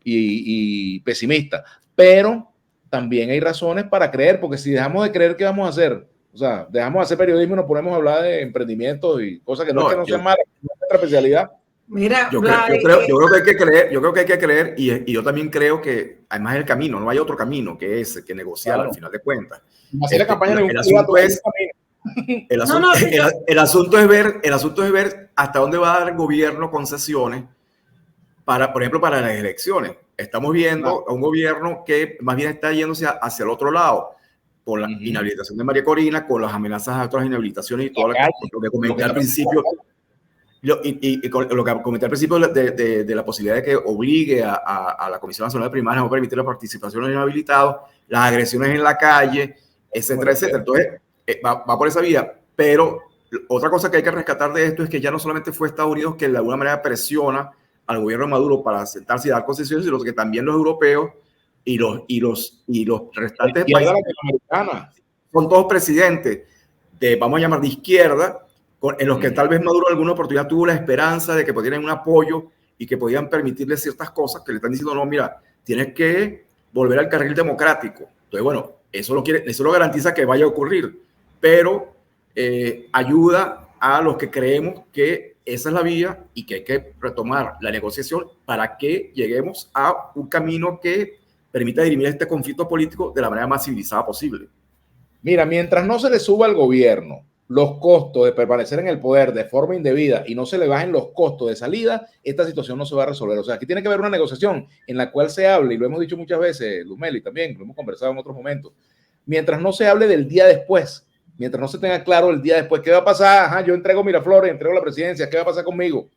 Y pesimista. Pero también hay razones para creer, porque si dejamos de creer, ¿qué vamos a hacer? O sea, dejamos de hacer periodismo y nos ponemos a hablar de emprendimientos y cosas que no es que no sean malas, no es nuestra especialidad. Mira, yo creo que hay que creer, y yo también creo que además el camino, no hay otro camino que ese, que negociar al final de cuentas. Hacer la campaña el asunto es ver hasta dónde va a dar el gobierno concesiones para, por ejemplo, para las elecciones. Estamos viendo a un gobierno que más bien está yéndose hacia el otro lado, con la inhabilitación de María Corina, con las amenazas a otras inhabilitaciones y todo lo que comenté al principio. Y con lo que comenté al principio de la posibilidad de que obligue a la Comisión Nacional de Primarias a no permitir la participación de los inhabilitados, las agresiones en la calle, etcétera, etcétera. Entonces, va por esa vía. Pero otra cosa que hay que rescatar de esto es que ya no solamente fue Estados Unidos que de alguna manera presiona al gobierno de Maduro para sentarse y dar concesiones, sino que también los europeos y los restantes países son todos presidentes vamos a llamar de izquierda, en los que tal vez Maduro en alguna oportunidad tuvo la esperanza de que pudieran un apoyo y que podían permitirle ciertas cosas que le están diciendo, no, mira, tienes que volver al carril democrático. Entonces, bueno, eso lo garantiza que vaya a ocurrir, pero ayuda a los que creemos que esa es la vía y que hay que retomar la negociación para que lleguemos a un camino que permita dirimir este conflicto político de la manera más civilizada posible. Mira, mientras no se le suba al gobierno los costos de permanecer en el poder de forma indebida y no se le bajen los costos de salida, esta situación no se va a resolver. O sea, aquí tiene que haber una negociación en la cual se hable, y lo hemos dicho muchas veces, Luzmeli también, lo hemos conversado en otros momentos, mientras no se hable del día después, mientras no se tenga claro el día después, ¿qué va a pasar? Ajá, yo entrego Miraflores, entrego la presidencia, ¿qué va a pasar conmigo?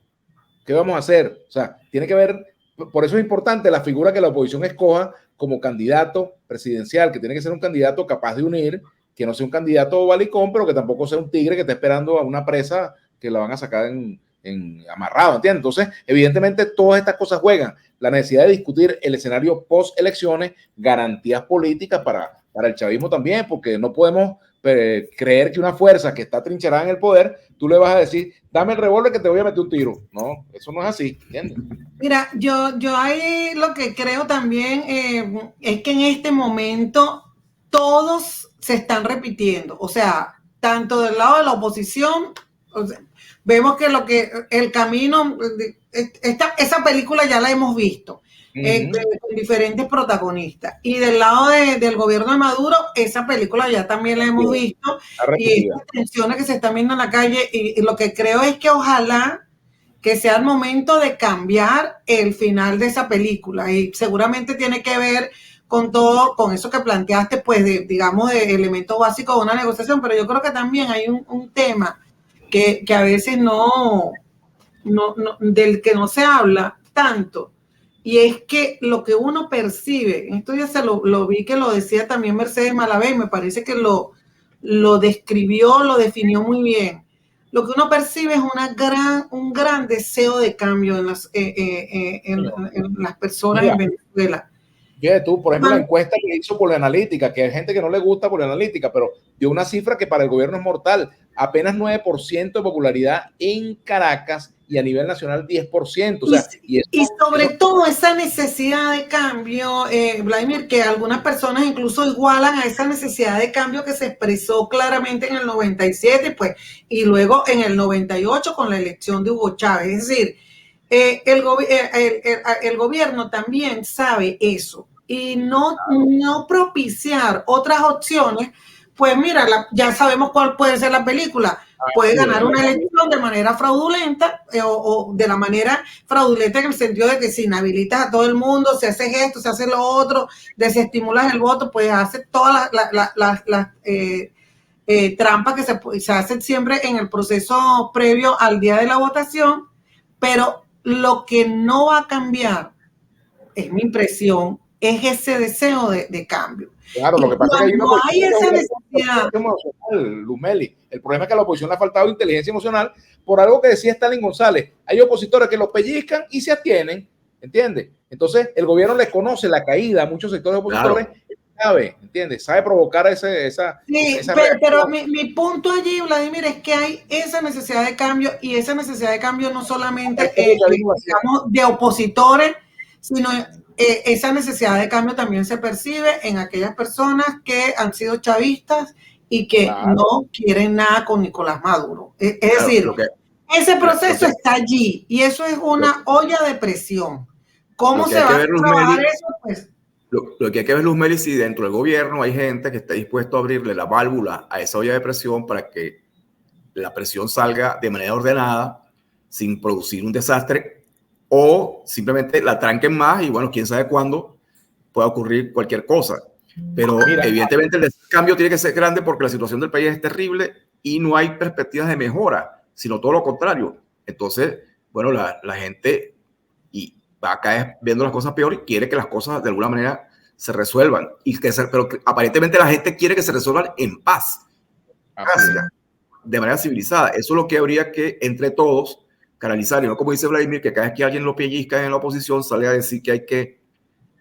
¿Qué vamos a hacer? O sea, tiene que haber, por eso es importante la figura que la oposición escoja como candidato presidencial, que tiene que ser un candidato capaz de unir, que no sea un candidato balicón, pero que tampoco sea un tigre que esté esperando a una presa que la van a sacar en amarrado, ¿entiendes? Entonces, evidentemente, todas estas cosas juegan. La necesidad de discutir el escenario post-elecciones, garantías políticas para el chavismo también, porque no podemos creer que una fuerza que está trincherada en el poder, tú le vas a decir, dame el revólver que te voy a meter un tiro. No, eso no es así, ¿entiendes? Mira, yo ahí lo que creo también es que en este momento todos se están repitiendo, o sea, tanto del lado de la oposición, o sea, vemos que el camino, esa película ya la hemos visto, con diferentes protagonistas, y del lado del gobierno de Maduro, esa película ya también la hemos visto, y estas tensiones que se están viendo en la calle, y lo que creo es que ojalá que sea el momento de cambiar el final de esa película, y seguramente tiene que ver con todo, con eso que planteaste, pues, digamos, de elementos básicos de una negociación, pero yo creo que también hay un tema que a veces del que no se habla tanto, y es que lo que uno percibe, esto ya lo vi que lo decía también Mercedes Malavé, y me parece que lo describió, lo definió muy bien. Lo que uno percibe es un gran deseo de cambio en las personas en Venezuela. Fíjate tú, por ejemplo, la encuesta que hizo por la analítica, que hay gente que no le gusta por la analítica, pero dio una cifra que para el gobierno es mortal. Apenas 9% de popularidad en Caracas y a nivel nacional 10%. O sea, y sobre todo esa necesidad de cambio, Vladimir, que algunas personas incluso igualan a esa necesidad de cambio que se expresó claramente en el 97, pues, y luego en el 98 con la elección de Hugo Chávez. Es decir, el gobierno también sabe eso, y no propiciar otras opciones, pues mira, ya sabemos cuál puede ser la película. Puede ganar una elección de manera fraudulenta, o de la manera fraudulenta en el sentido de que si inhabilitas a todo el mundo, se hace esto, se hace lo otro, desestimulas el voto, pues hace todas trampa que se hace siempre en el proceso previo al día de la votación, pero lo que no va a cambiar, es mi impresión, es ese deseo de cambio. Claro, lo que pasa es que no hay esa necesidad emocional, Lumeli. El problema es que a la oposición le ha faltado inteligencia emocional por algo que decía Stalin González. Hay opositores que los pellizcan y se abstienen, ¿entiendes? Entonces, el gobierno le conoce la caída a muchos sectores opositores, claro. Sabe, ¿entiendes? Sabe provocar esa pero mi punto allí, Vladimir, es que hay esa necesidad de cambio, y esa necesidad de cambio no solamente digamos, de opositores, sino esa necesidad de cambio también se percibe en aquellas personas que han sido chavistas y que no quieren nada con Nicolás Maduro. Es decir, ese proceso está allí, y eso es una olla de presión. ¿Cómo se va a trabajar eso? Pues lo que hay que ver, Luz Meli, si dentro del gobierno hay gente que está dispuesto a abrirle la válvula a esa olla de presión para que la presión salga de manera ordenada, sin producir un desastre, o simplemente la tranquen más y bueno, quién sabe cuándo pueda ocurrir cualquier cosa. Pero evidentemente el cambio tiene que ser grande porque la situación del país es terrible y no hay perspectivas de mejora, sino todo lo contrario. Entonces, bueno, la gente va acá viendo las cosas peor y quiere que las cosas de alguna manera se resuelvan. Pero aparentemente la gente quiere que se resuelvan en paz, de manera civilizada. Eso es lo que habría que, entre todos, canalizar. Y no como dice Vladimir, que cada vez que alguien lo pellizca en la oposición sale a decir que hay que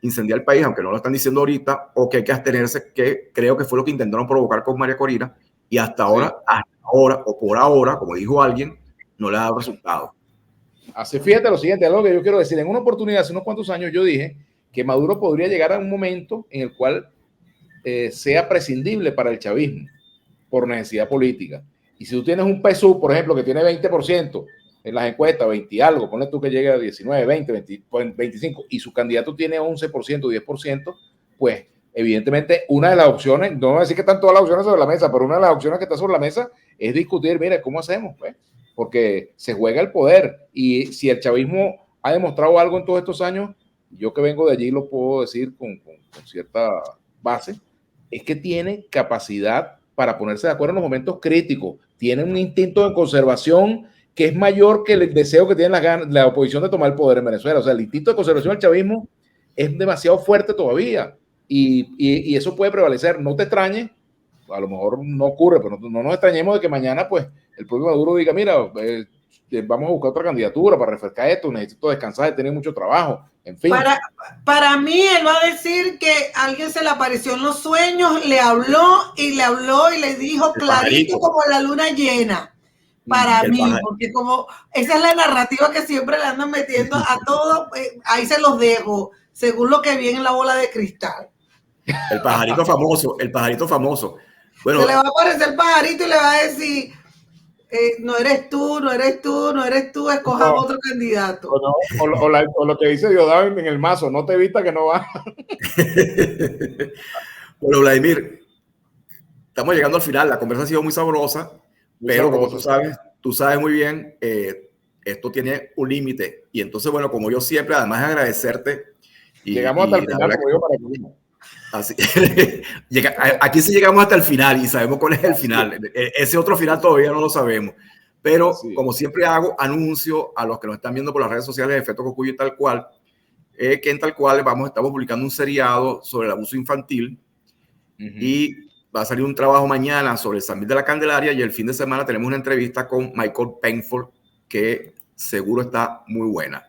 incendiar el país, aunque no lo están diciendo ahorita, o que hay que abstenerse, que creo que fue lo que intentaron provocar con María Corina, y hasta ahora, o por ahora, como dijo alguien, no le ha dado resultado. Así, fíjate lo siguiente, algo que yo quiero decir. En una oportunidad, hace unos cuantos años, yo dije que Maduro podría llegar a un momento en el cual sea prescindible para el chavismo por necesidad política. Y si tú tienes un PSUV, por ejemplo, que tiene 20% en las encuestas, 20 y algo, ponle tú que llegue a 19, 20, 25, y su candidato tiene 11%, 10%, pues evidentemente una de las opciones, no voy a decir que están todas las opciones sobre la mesa, pero una de las opciones que está sobre la mesa es discutir, mira, ¿cómo hacemos? Pues, porque se juega el poder, y si el chavismo ha demostrado algo en todos estos años, yo que vengo de allí lo puedo decir con cierta base, es que tiene capacidad para ponerse de acuerdo en los momentos críticos, tiene un instinto de conservación que es mayor que el deseo que tiene la oposición de tomar el poder en Venezuela. O sea, el instinto de conservación del chavismo es demasiado fuerte todavía, y eso puede prevalecer. No te extrañes, a lo mejor no ocurre, pero no nos extrañemos de que mañana pues el propio Maduro diga, mira, vamos a buscar otra candidatura para refrescar esto, necesito descansar, de tener mucho trabajo, en fin. Para mí, él va a decir que alguien se le apareció en los sueños, le habló y le dijo clarito como la luna llena. Para mí, porque como esa es la narrativa que siempre le andan metiendo a todo, ahí se los dejo, según lo que vi en la bola de cristal. El pajarito famoso. Bueno, se le va a aparecer el pajarito y le va a decir, no eres tú, escoja otro candidato. O lo que dice Diosdado en el mazo, no te vista que no va. Bueno, Vladimir, estamos llegando al final, la conversación ha sido muy sabrosa, pero como tú sabes muy bien, esto tiene un límite, y entonces, bueno, como yo siempre, además de agradecerte. Llegamos hasta el final, como yo para ti. Así, aquí sí llegamos hasta el final y sabemos cuál es el final. Ese otro final todavía no lo sabemos. Pero como siempre hago, anuncio a los que nos están viendo por las redes sociales de Efecto Cocuyo y Tal Cual, que en Tal Cual estamos publicando un seriado sobre el abuso infantil, y va a salir un trabajo mañana sobre el San Miguel de la Candelaria, y el fin de semana tenemos una entrevista con Michael Penfold que seguro está muy buena.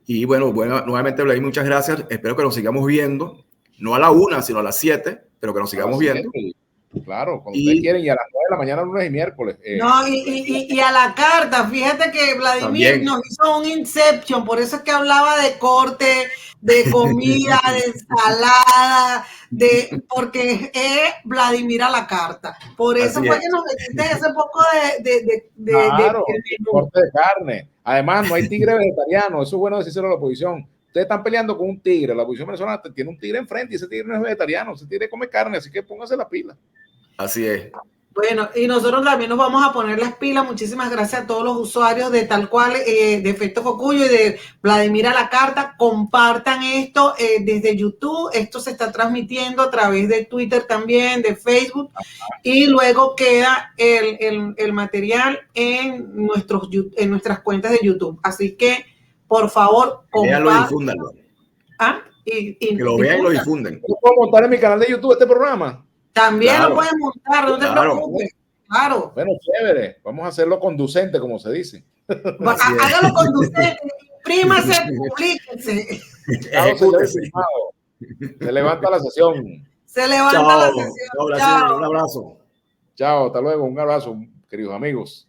Y bueno, nuevamente, Vladimir, muchas gracias. Espero que nos sigamos viendo. No a la 1, sino a las 7, pero que nos sigamos viendo. Claro, cuando ustedes quieren, y a las 9 de la mañana, lunes y miércoles. No, y a la carta, fíjate que Vladimir también nos hizo un inception, por eso es que hablaba de corte, de comida, de ensalada, porque es Vladimir a la carta. Por eso fue que nos metiste ese poco de corte de carne. Además, no hay tigre vegetariano, eso es bueno decírselo a la oposición. Ustedes están peleando con un tigre, la oposición venezolana tiene un tigre enfrente y ese tigre no es vegetariano, ese tigre come carne, así que póngase la pila. Así es. Bueno, y nosotros también nos vamos a poner las pilas. Muchísimas gracias a todos los usuarios de Tal Cual, de Efecto Cocuyo y de Vladimir a la Carta. Compartan esto desde YouTube. Esto se está transmitiendo a través de Twitter también, de Facebook. Y luego queda el material en nuestras cuentas de YouTube. Así que, por favor, véanlo y difúndanlo. Que lo vean y lo difunden. ¿Yo puedo montar en mi canal de YouTube este programa? También claro, lo puedes montar, no te preocupes. Claro. Bueno, chévere. Vamos a hacerlo conducente, como se dice. Hágalo conducente, imprímase, publíquese. Se levanta la sesión. Se levanta la sesión. Chao. Un abrazo. Chao, hasta luego. Un abrazo, queridos amigos.